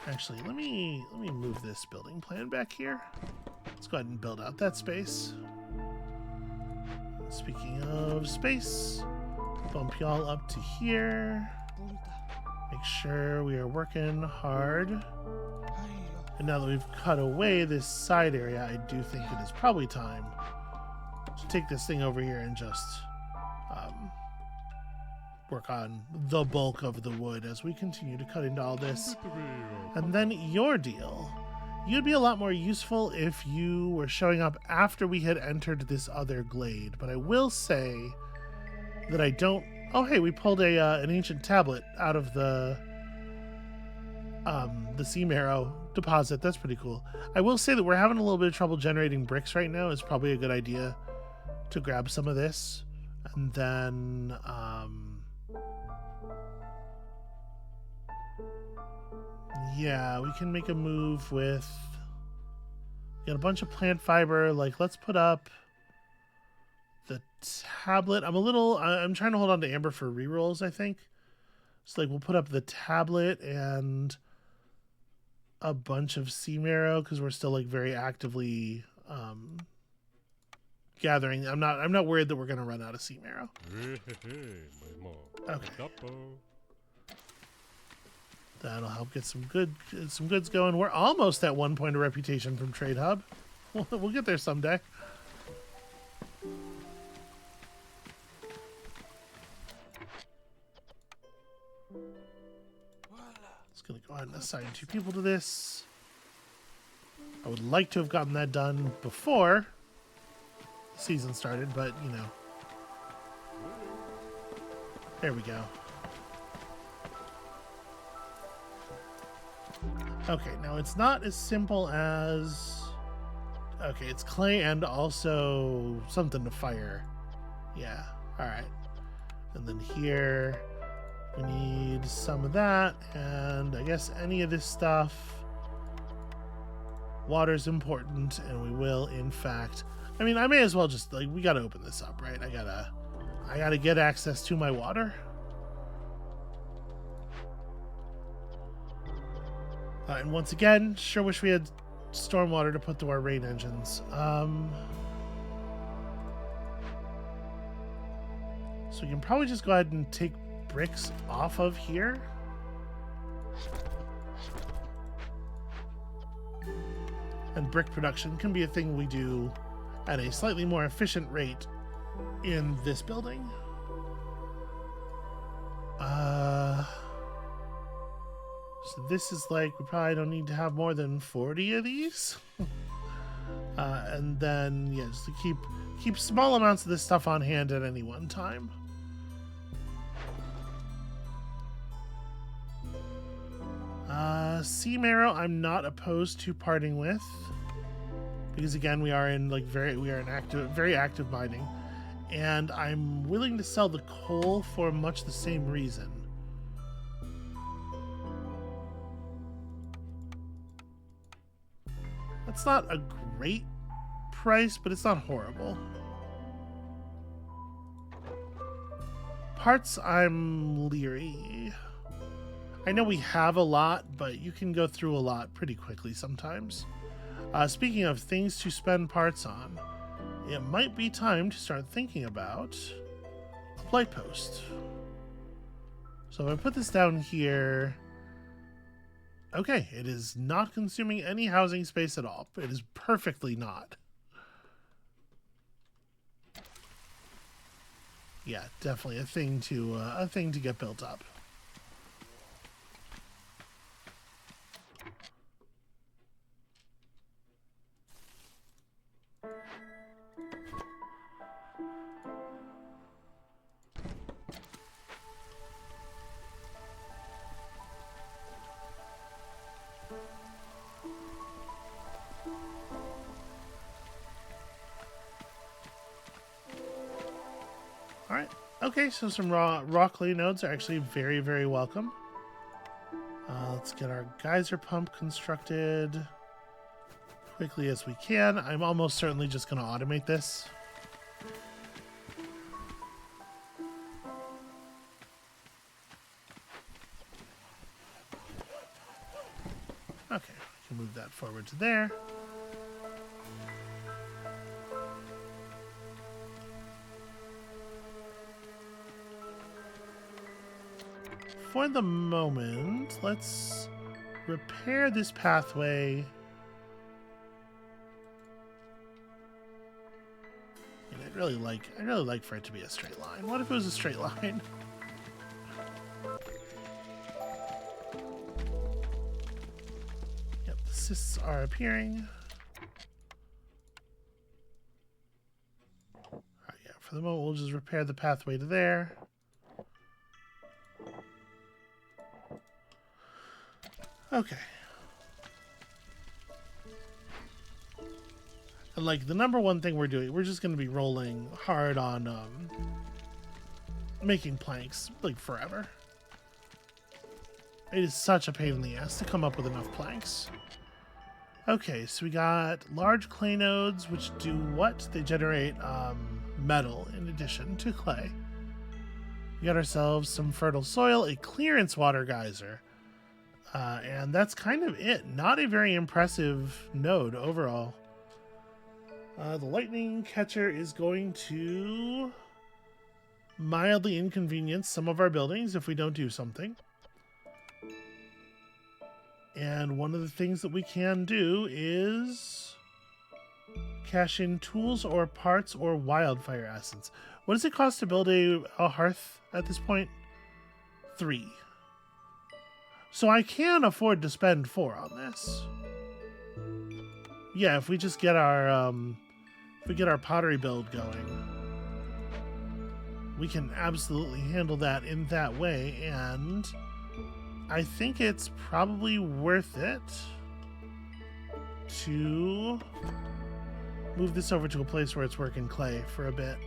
[SPEAKER 1] Actually, let me move this building plan back here. Let's go ahead and build out that space. Speaking of space, bump y'all up to here. Make sure we are working hard. And now that we've cut away this side area, I do think it is probably time to take this thing over here and just work on the bulk of the wood as we continue to cut into all this. And then your deal. You'd be a lot more useful if you were showing up after we had entered this other glade. But I will say that I don't... Oh, hey, we pulled an ancient tablet out of the sea marrow deposit. That's pretty cool. I will say that we're having a little bit of trouble generating bricks right now. It's probably a good idea to grab some of this. And then... yeah, we can make a move with... Got a bunch of plant fiber. Like, let's put up the tablet. I'm trying to hold on to amber for rerolls, I think. So, like, we'll put up the tablet and a bunch of sea marrow because we're still, like, very actively gathering. I'm not worried that we're going to run out of sea marrow. Okay. That'll help get some goods going. We're almost at 1 point of reputation from Trade Hub. We'll get there someday. Just gonna go ahead and assign 2 people to this. I would like to have gotten that done before the season started, but you know. There we go. Okay, now it's not as simple as... Okay, it's clay and also something to fire. Yeah, alright. And then here, we need some of that, and I guess any of this stuff. Water's important, and we will, in fact... I mean, I may as well just, like, we gotta open this up, right? I gotta get access to my water. And once again, sure wish we had stormwater to put to our rain engines. So we can probably just go ahead and take bricks off of here. And brick production can be a thing we do at a slightly more efficient rate in this building. So this is like, we probably don't need to have more than 40 of these. And then, yeah, just to keep small amounts of this stuff on hand at any one time. Sea marrow, I'm not opposed to parting with, because again, we are in very active mining, and I'm willing to sell the coal for much the same reason. That's not a great price, but it's not horrible. Parts, I'm leery. I know we have a lot, but you can go through a lot pretty quickly sometimes. Speaking of things to spend parts on, it might be time to start thinking about a blight post. So if I put this down here... Okay, it is not consuming any housing space at all. It is perfectly not. Yeah, definitely a thing to get built up. Alright, okay, so some raw clay nodes are actually very, very welcome. Let's get our geyser pump constructed quickly as we can. I'm almost certainly just going to automate this. Okay, we can move that forward to there. For the moment, let's repair this pathway. And I'd really like for it to be a straight line. What if it was a straight line? Yep, the cysts are appearing. Alright, yeah, for the moment we'll just repair the pathway to there. Okay. And like the number one thing we're doing, we're just going to be rolling hard on making planks like forever. It is such a pain in the ass to come up with enough planks. Okay, so we got large clay nodes, which do what? They generate metal in addition to clay. We got ourselves some fertile soil, a clearance water geyser. And that's kind of it. Not a very impressive node overall. The lightning catcher is going to mildly inconvenience some of our buildings if we don't do something. And one of the things that we can do is cash in tools or parts or wildfire essence. What does it cost to build a hearth at this point? 3. So I can afford to spend 4 on this. Yeah, if we just get our pottery build going, we can absolutely handle that in that way, and I think it's probably worth it to move this over to a place where it's working clay for a bit.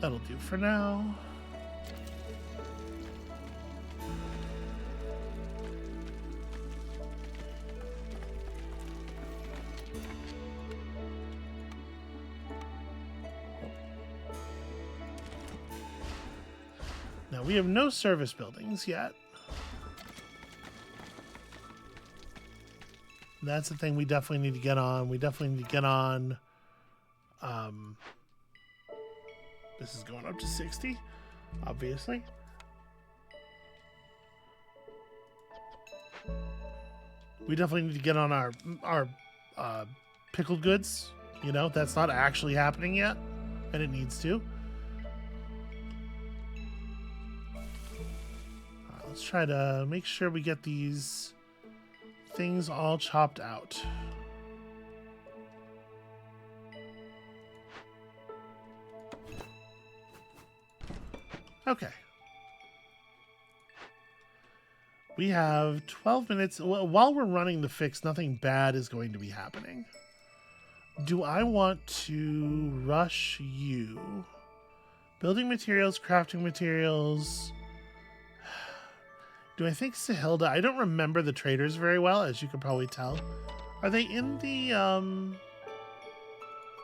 [SPEAKER 1] That'll do for now. Now we have no service buildings yet. That's the thing we definitely need to get on. We definitely need to get on. This is going up to 60, obviously. We definitely need to get on our pickled goods. You know, that's not actually happening yet, and it needs to. Let's try to make sure we get these things all chopped out. Okay. We have 12 minutes. While we're running the fix, nothing bad is going to be happening. Do I want to rush you? Building materials, crafting materials. Do I think Sahilda? I don't remember the traders very well, as you can probably tell. Are they in the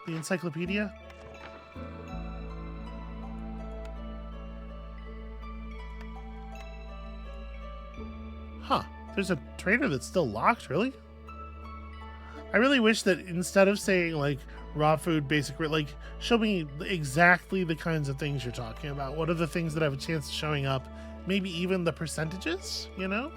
[SPEAKER 1] encyclopedia? Huh. There's a trader that's still locked, really? I really wish that instead of saying, like, raw food, basic, like, show me exactly the kinds of things you're talking about. What are the things that have a chance of showing up? Maybe even the percentages, you know?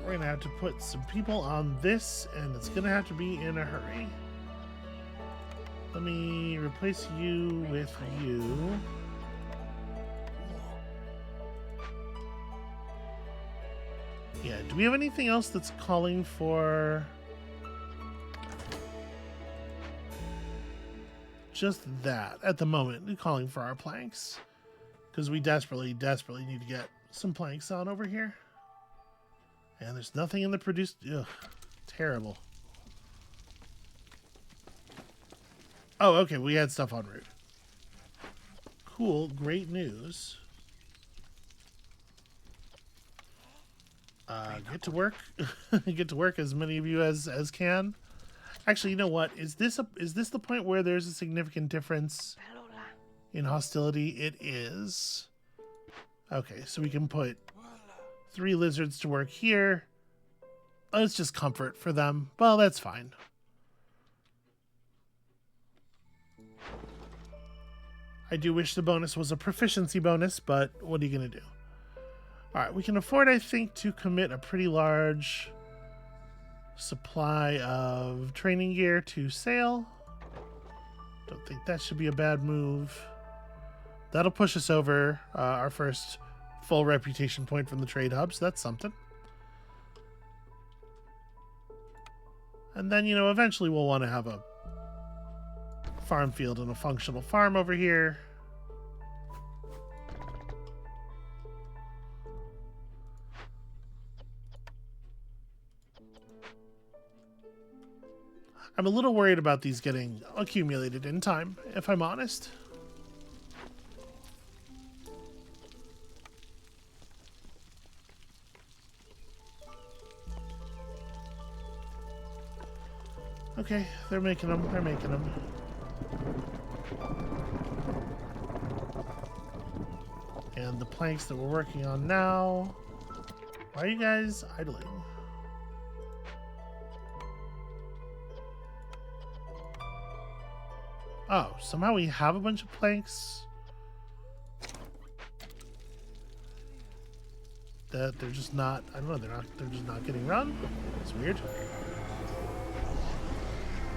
[SPEAKER 1] We're going to have to put some people on this, and it's going to have to be in a hurry. Let me replace you with you. Yeah, do we have anything else that's calling for just that at the moment? Calling for our planks, because we desperately need to get some planks on over here. And there's nothing in the produced. Ugh, terrible. Oh, okay, we had stuff en route. Cool, great news. Get to work. Get to work, as many of you as can. Actually, you know what? Is this the point where there's a significant difference in hostility? It is. Okay, so we can put 3 lizards to work here. Oh, it's just comfort for them. Well, that's fine. I do wish the bonus was a proficiency bonus, but what are you going to do? All right, we can afford, I think, to commit a pretty large supply of training gear to sale. Don't think that should be a bad move. That'll push us over our first full reputation point from the trade hub, so that's something. And then, you know, eventually we'll want to have a farm field and a functional farm over here. I'm a little worried about these getting accumulated in time, if I'm honest. Okay, they're making them. They're making them. And the planks that we're working on now. Why are you guys idling? Oh, somehow we have a bunch of planks that they're just not, I don't know, they're just not getting run. It's weird.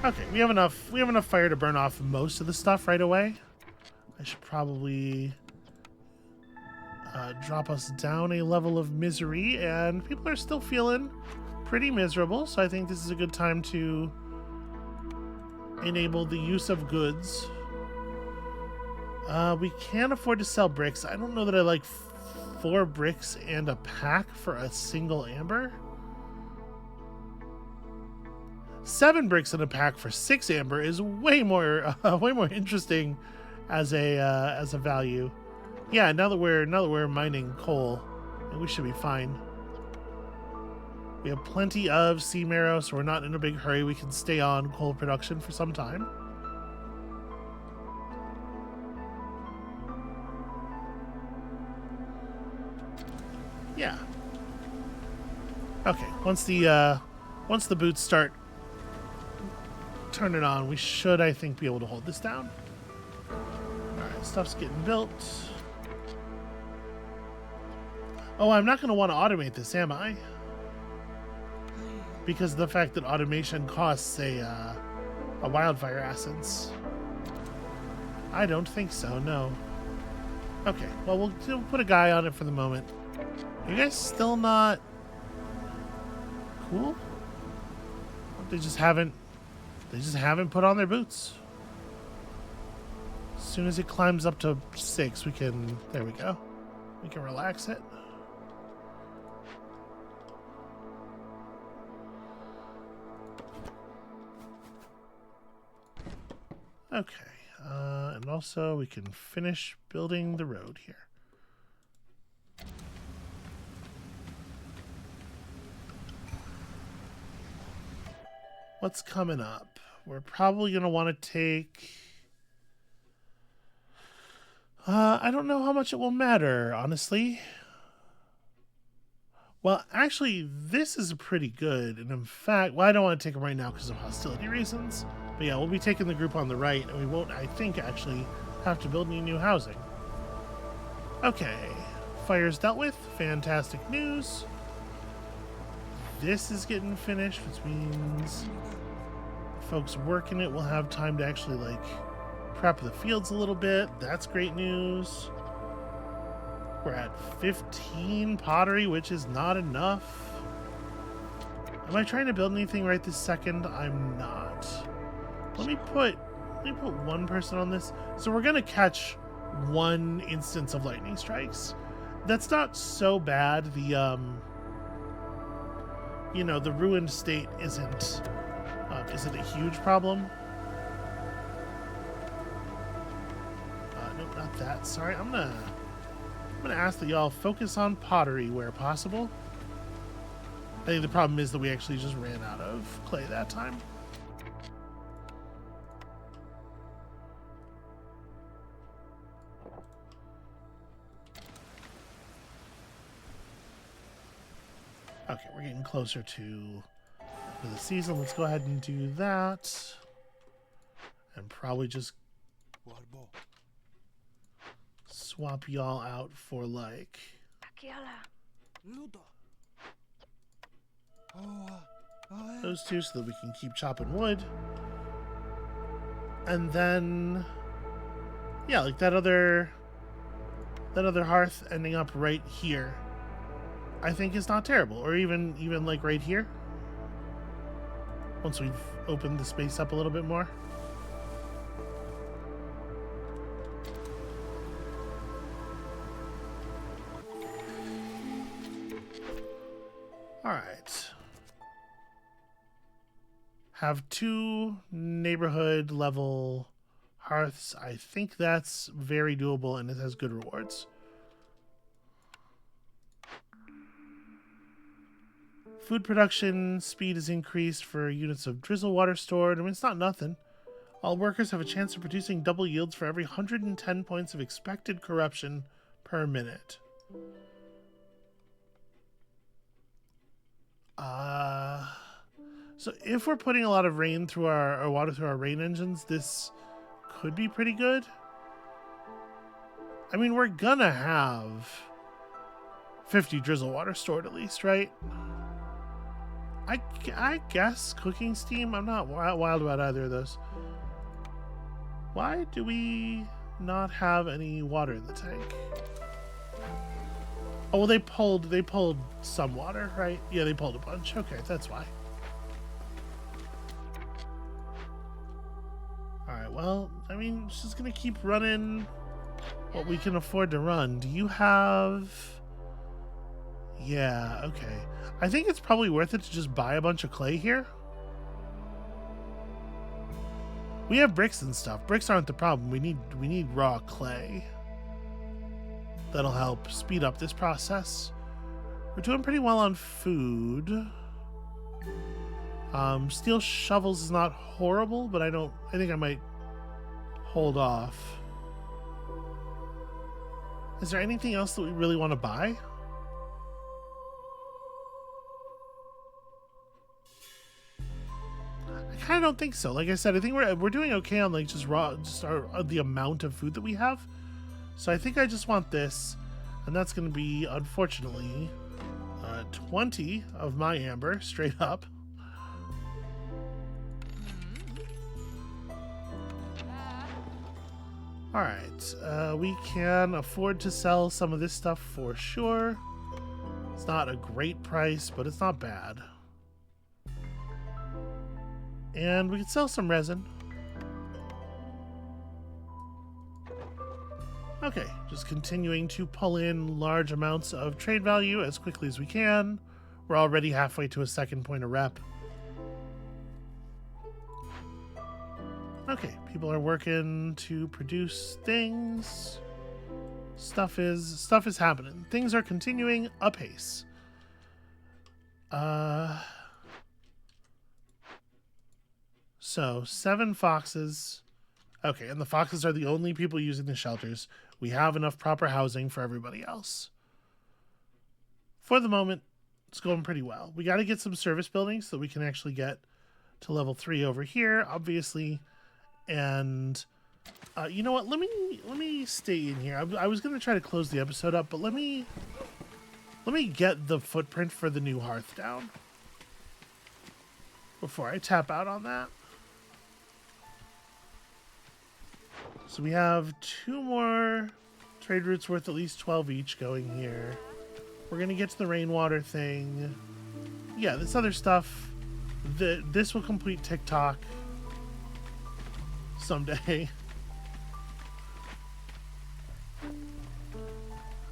[SPEAKER 1] Okay, we have enough fire to burn off most of the stuff right away. I should probably drop us down a level of misery, and people are still feeling pretty miserable, so I think this is a good time to enable the use of goods. We can't afford to sell bricks. I don't know that I like 4 bricks and a pack for a single amber. 7 bricks and a pack for 6 amber is way more interesting as a value. Yeah, now that we're mining coal, we should be fine. We have plenty of sea marrow, so we're not in a big hurry. We can stay on coal production for some time. Yeah. Okay, once the boots start turning on, we should, I think, be able to hold this down. Alright, stuff's getting built. Oh, I'm not going to want to automate this, am I? Because of the fact that automation costs a wildfire essence. I don't think so, no. Okay, well, we'll put a guy on it for the moment. Are you guys still not cool? They just haven't put on their boots. soon as it climbs up to 6, we can... There we go. We can relax it. Okay. And also we can finish building the road here. What's coming up? We're probably going to want to take... I don't know how much it will matter, honestly. Well, actually, this is pretty good. And in fact, well, I don't want to take them right now because of hostility reasons. But yeah, we'll be taking the group on the right, and we won't, I think, actually have to build any new housing. Okay. Fire's dealt with. Fantastic news. This is getting finished, which means folks working it will have time to actually, like, prep the fields a little bit. That's great news. We're at 15 pottery, which is not enough. Am I trying to build anything right this second? I'm not. Let me put one person on this. So we're gonna catch one instance of lightning strikes. That's not so bad. The you know, the ruined state isn't a huge problem. Nope, not that. Sorry, I'm gonna ask that y'all focus on pottery where possible. I think the problem is that we actually just ran out of clay that time. Okay, we're getting closer to the season. Let's go ahead and do that. And probably just swap y'all out for, like, those two so that we can keep chopping wood. And then, yeah, like that other hearth ending up right here, I think is not terrible. Or even like right here, once we've opened the space up a little bit more. All right. Have 2 neighborhood level hearths. I think that's very doable and it has good rewards. Food production speed is increased for units of drizzle water stored. I mean, it's not nothing. All workers have a chance of producing double yields for every 110 points of expected corruption per minute. So if we're putting a lot of rain through our water through our rain engines, this could be pretty good. I mean, we're gonna have 50 drizzle water stored at least, right? I guess cooking steam. I'm not wild about either of those. Why do we not have any water in the tank? Oh, well, they pulled some water, right? Yeah, they pulled a bunch. Okay, that's why. Alright, well, I mean, it's just gonna keep running what we can afford to run. Do you have... Yeah, okay. I think it's probably worth it to just buy a bunch of clay here. We have bricks and stuff. Bricks aren't the problem. We need raw clay. That'll help speed up this process. We're doing pretty well on food. Steel shovels is not horrible, but I think I might hold off. Is there anything else that we really want to buy? I kind of don't think so. Like I said, I think we're doing okay on like just the amount of food that we have. So I think I just want this, and that's going to be, unfortunately, 20 of my amber, straight up. Alright, we can afford to sell some of this stuff for sure. It's not a great price, but it's not bad. And we can sell some resin. Okay, just continuing to pull in large amounts of trade value as quickly as we can. We're already halfway to a second point of rep. Okay, people are working to produce things. Stuff is happening. Things are continuing apace. So 7 foxes. Okay, and the foxes are the only people using the shelters. We have enough proper housing for everybody else. For the moment, it's going pretty well. We got to get some service buildings so we can actually get to level 3 over here, obviously. And you know what? Let me stay in here. I was gonna try to close the episode up, but let me get the footprint for the new hearth down before I tap out on that. So we have 2 more trade routes worth at least 12 each going here. We're gonna get to the rainwater thing. Yeah, this other stuff. This will complete TikTok someday.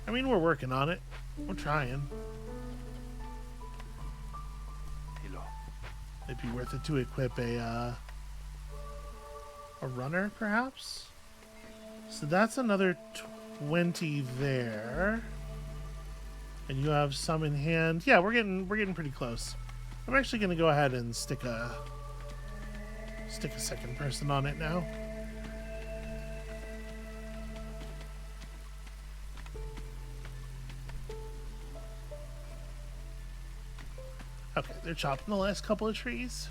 [SPEAKER 1] I mean, we're working on it. We're trying. It'd be worth it to equip a runner, perhaps. So that's another 20 there. And you have some in hand. Yeah, we're getting pretty close. I'm actually gonna go ahead and stick a second person on it now. Okay, they're chopping the last couple of trees.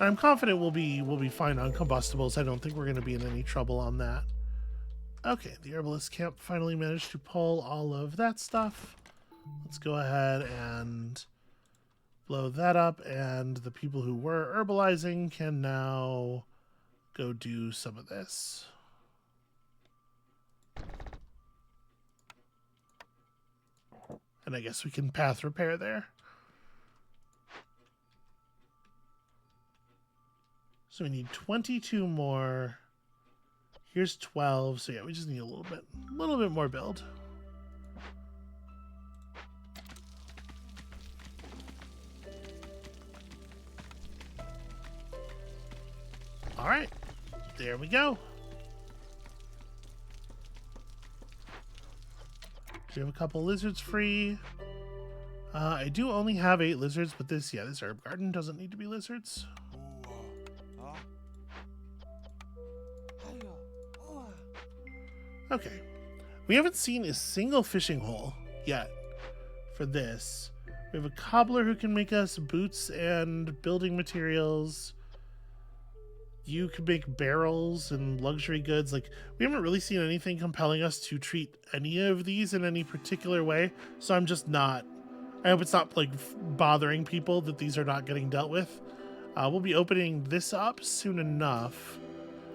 [SPEAKER 1] I'm confident we'll be fine on combustibles. I don't think we're going to be in any trouble on that. Okay, the herbalist camp finally managed to pull all of that stuff. Let's go ahead and blow that up, and the people who were herbalizing can now go do some of this. And I guess we can path repair there. So we need 22 more. Here's 12. So yeah, we just need a little bit more build. All right, there we go. We have a couple lizards free. I do only have 8 lizards, but this herb garden doesn't need to be lizards. Okay. We haven't seen a single fishing hole yet for this. We have a cobbler who can make us boots and building materials. You can make barrels and luxury goods. Like, we haven't really seen anything compelling us to treat any of these in any particular way. So I'm just not... I hope it's not, like, bothering people that these are not getting dealt with. We'll be opening this up soon enough.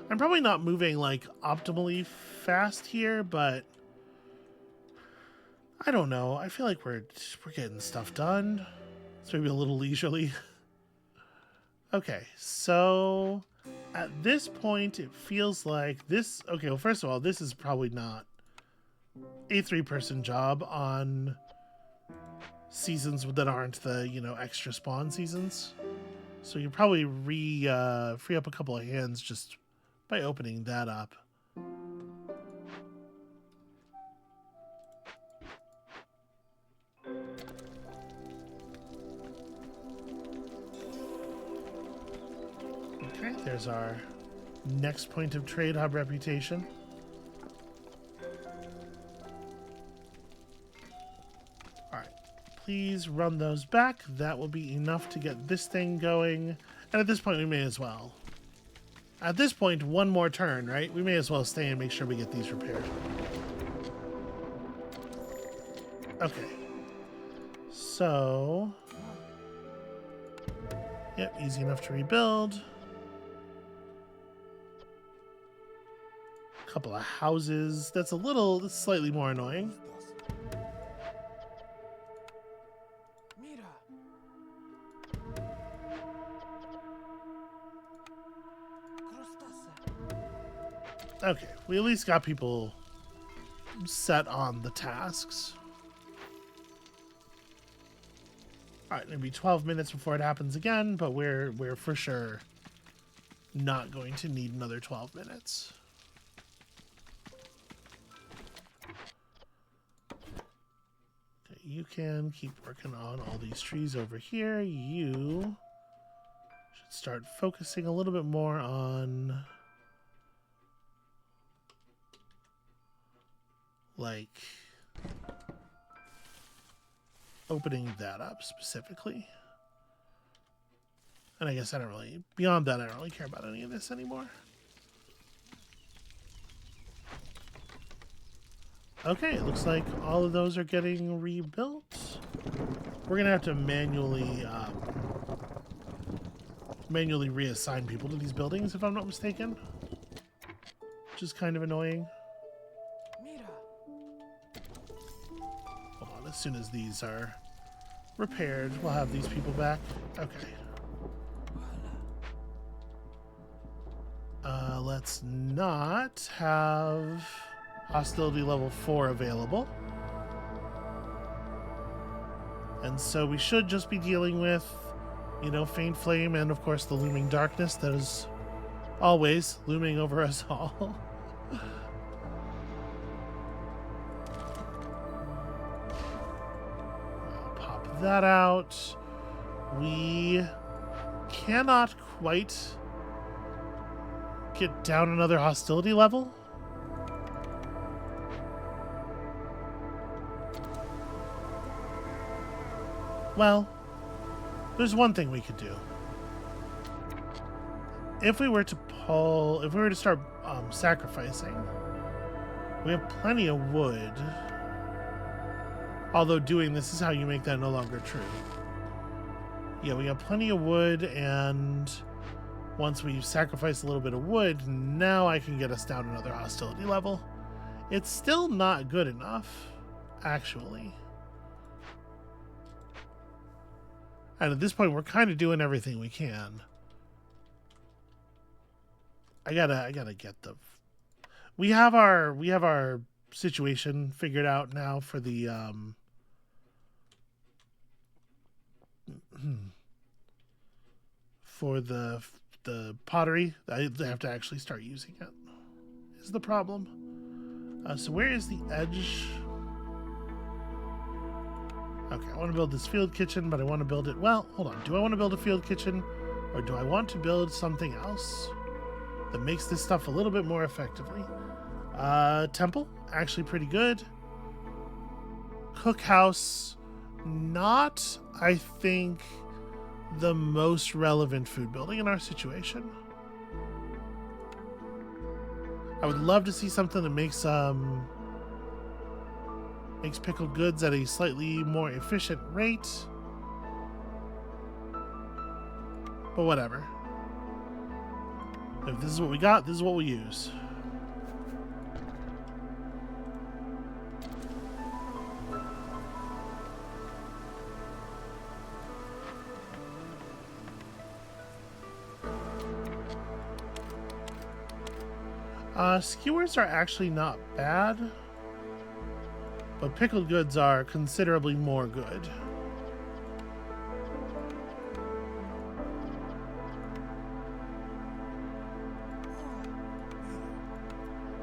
[SPEAKER 1] I'm probably not moving, like, optimally fast here, but... I don't know. I feel like we're getting stuff done. It's maybe a little leisurely. Okay, so... At this point, it feels like this... Okay, well, first of all, this is probably not a 3-person job on seasons that aren't the, extra spawn seasons. So you probably free up a couple of hands just by opening that up. Okay, there's our next point of trade hub reputation. Alright, please run those back. That will be enough to get this thing going. And at this point, we may as well. At this point, one more turn, right? We may as well stay and make sure we get these repaired. Okay. So... Yep, easy enough to rebuild. Couple of houses. That's slightly more annoying. Okay, we at least got people set on the tasks. All right, it'll be 12 minutes before it happens again, but we're for sure not going to need another 12 minutes. Okay, you can keep working on all these trees over here. You should start focusing a little bit more on like opening that up specifically. And I guess I don't really, beyond that, I don't really care about any of this anymore. Okay, it looks like all of those are getting rebuilt. We're gonna have to manually reassign people to these buildings, if I'm not mistaken, which is kind of annoying. Hold on, as soon as these are repaired, we'll have these people back. Okay. Let's not have hostility level 4 available. And so we should just be dealing with, you know, faint flame and of course the looming darkness that is always looming over us all. I'll pop that out. We cannot quite get down another hostility level. Well, there's one thing we could do. If we were to start sacrificing, we have plenty of wood. Although doing this is how you make that no longer true. Yeah, we have plenty of wood, and once we've sacrificed a little bit of wood, now I can get us down another hostility level. It's still not good enough, actually. And at this point, we're kind of doing everything we can. I gotta get the. We have our situation figured out now for the for the pottery. I have to actually start using it. Is the problem? So where is the edge? Okay, I want to build this field kitchen, but I want to build it... Well, hold on. Do I want to build a field kitchen, or do I want to build something else that makes this stuff a little bit more effectively? Temple, actually pretty good. Cookhouse, not, I think, the most relevant food building in our situation. I would love to see something that makes pickled goods at a slightly more efficient rate. But whatever. If this is what we got, this is what we use. Skewers are actually not bad, but pickled goods are considerably more good.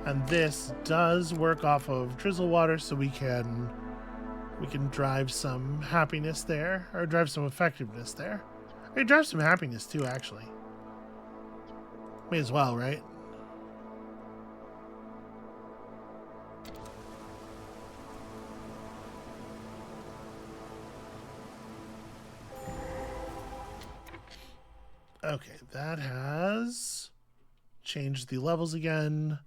[SPEAKER 1] And this does work off of drizzle water, so we can drive some happiness there, or drive some effectiveness there. It drives some happiness too, actually. May as well, right? Okay, that has changed the levels again.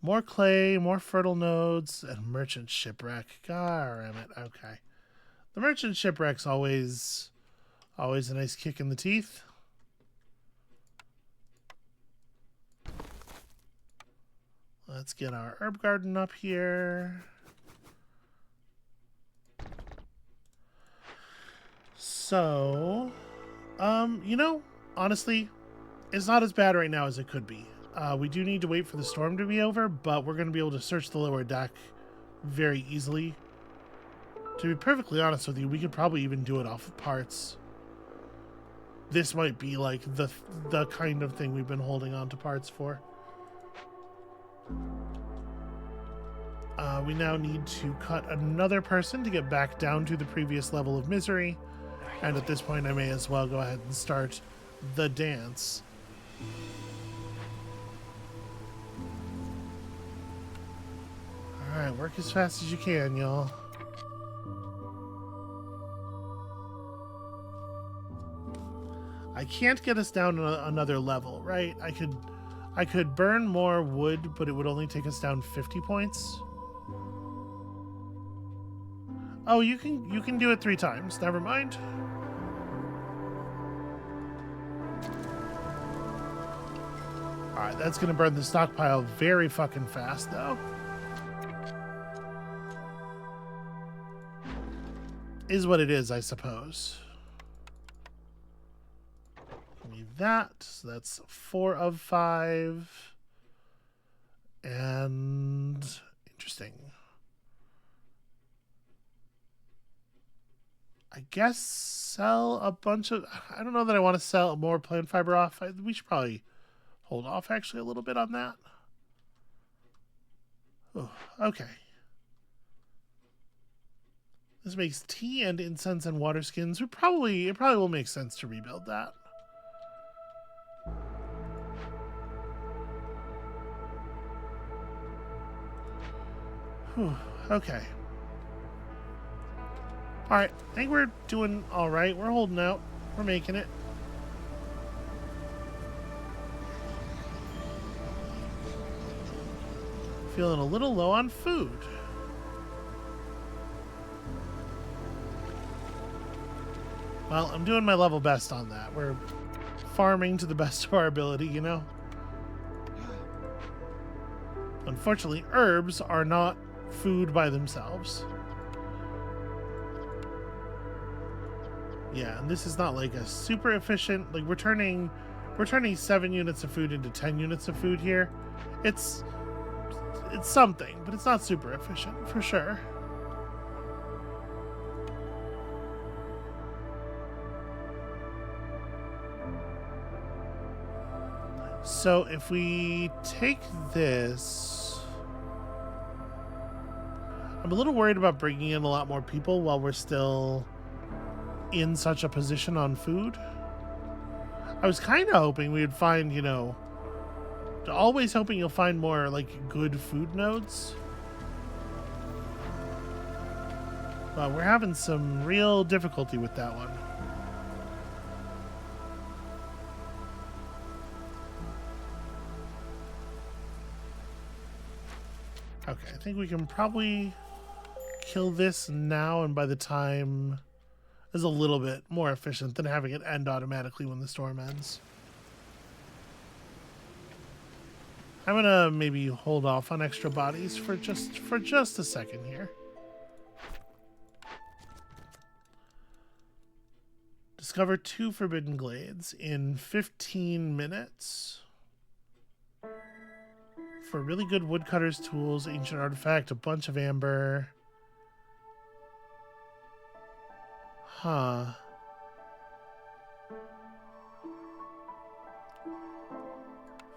[SPEAKER 1] More clay, more fertile nodes, and merchant shipwreck. God damn it. Okay. The merchant shipwreck's always a nice kick in the teeth. Let's get our herb garden up here. So, you know, honestly, it's not as bad right now as it could be. We do need to wait for the storm to be over, but we're going to be able to search the lower deck very easily. To be perfectly honest with you, we could probably even do it off of parts. This might be like the kind of thing we've been holding on to parts for. We now need to cut another person to get back down to the previous level of misery. And at this point, I may as well go ahead and start the dance. Alright, work as fast as you can, y'all. I can't get us down another level, right? I could burn more wood, but it would only take us down 50 points. Oh, you can do it 3 times. Never mind. Alright, that's gonna burn the stockpile very fucking fast, though. Is what it is, I suppose. Give me that. So that's 4 of 5. And interesting. I guess sell a bunch of... I don't know that I want to sell more plant fiber off. We should probably hold off actually a little bit on that. Oh, okay. This makes tea and incense and water skins. It probably will make sense to rebuild that. Whew, okay. Alright, I think we're doing alright. We're holding out. We're making it. Feeling a little low on food. Well, I'm doing my level best on that. We're farming to the best of our ability, you know? Unfortunately, herbs are not food by themselves. Yeah, and this is not like a super efficient... Like, we're turning 7 units of food into 10 units of food here. It's something, but it's not super efficient, for sure. So if we take this... I'm a little worried about bringing in a lot more people while we're still in such a position on food. I was kind of hoping we would find, you know... Always hoping you'll find more, like, good food nodes. But we're having some real difficulty with that one. Okay, I think we can probably kill this now, and by the time is a little bit more efficient than having it end automatically when the storm ends. I'm gonna maybe hold off on extra bodies for just a second here. Discover 2 forbidden glades in 15 minutes. For really good woodcutter's tools, ancient artifact, a bunch of amber. Huh.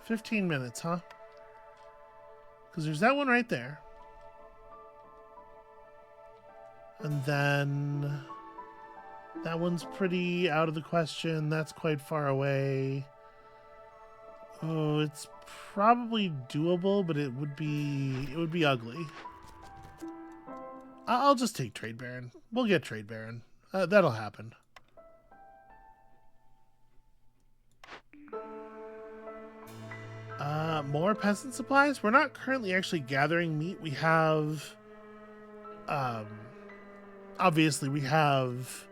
[SPEAKER 1] "15 minutes, huh? Because there's that one right there. And then that one's pretty out of the question. That's quite far away. Oh, it's probably doable, but it would be ugly. I'll just take Trade Baron. We'll get Trade Baron. That'll happen. More peasant supplies? We're not currently actually gathering meat. We have... obviously, we have...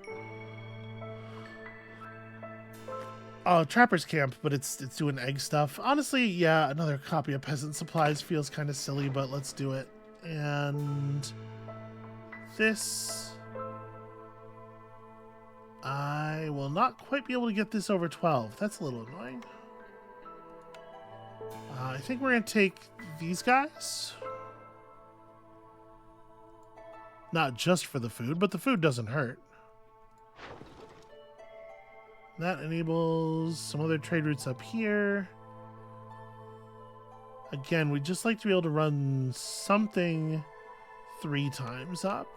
[SPEAKER 1] Trapper's Camp, but it's doing egg stuff. Honestly, yeah, another copy of Peasant Supplies feels kind of silly, but let's do it. And... this... I will not quite be able to get this over 12. That's a little annoying. I think we're going to take these guys. Not just for the food, but the food doesn't hurt. That enables some other trade routes up here. Again, we'd just like to be able to run something 3 times up.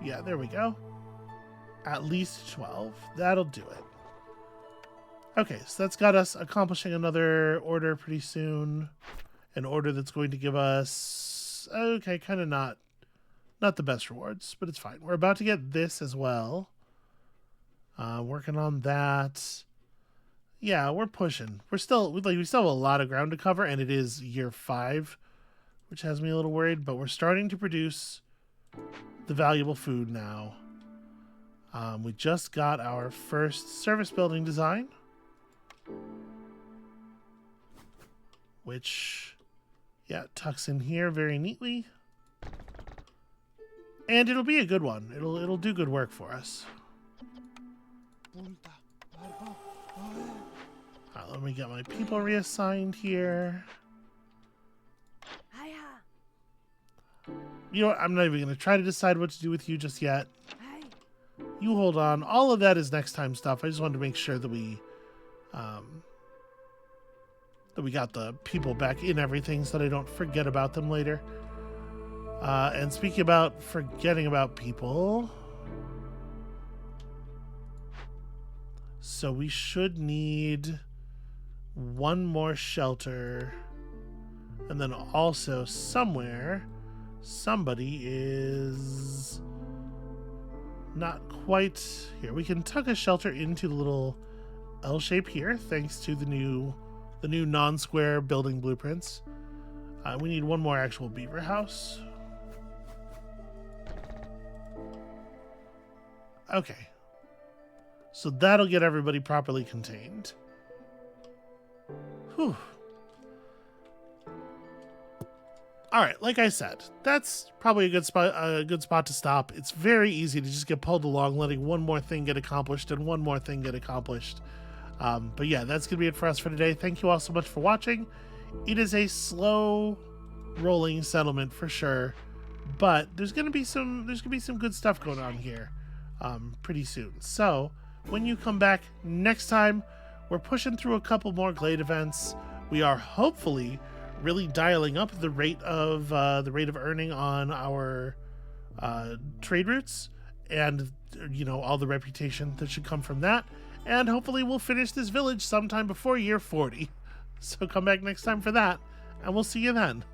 [SPEAKER 1] Yeah, there we go. At least 12. That'll do it. Okay, so that's got us accomplishing another order pretty soon. An order that's going to give us... Okay, kind of not the best rewards, but it's fine. We're about to get this as well. Working on that. Yeah, we're pushing. We still have a lot of ground to cover, and it is year 5, which has me a little worried, but we're starting to produce the valuable food now. We just got our first service building design, which, yeah, tucks in here very neatly. And it'll be a good one. It'll do good work for us. Let me get my people reassigned here. You know what? I'm not even going to try to decide what to do with you just yet. You hold on. All of that is next time stuff. I just wanted to make sure that we got the people back in everything so that I don't forget about them later. And speaking about forgetting about people, so we should need one more shelter, and then also somewhere somebody is not quite here. We can tuck a shelter into the little L shape here thanks to the new non-square building blueprints. We need one more actual beaver house. Okay. So that'll get everybody properly contained. Whew. Alright, like I said, that's probably a good spot to stop. It's very easy to just get pulled along, letting one more thing get accomplished and one more thing get accomplished. But yeah, that's going to be it for us for today. Thank you all so much for watching. It is a slow rolling settlement for sure, but there's going to be some good stuff going on here pretty soon. So when you come back next time, we're pushing through a couple more Glade events. We are hopefully really dialing up the rate of earning on our trade routes, and all the reputation that should come from that. And hopefully we'll finish this village sometime before year 40. So come back next time for that, and we'll see you then.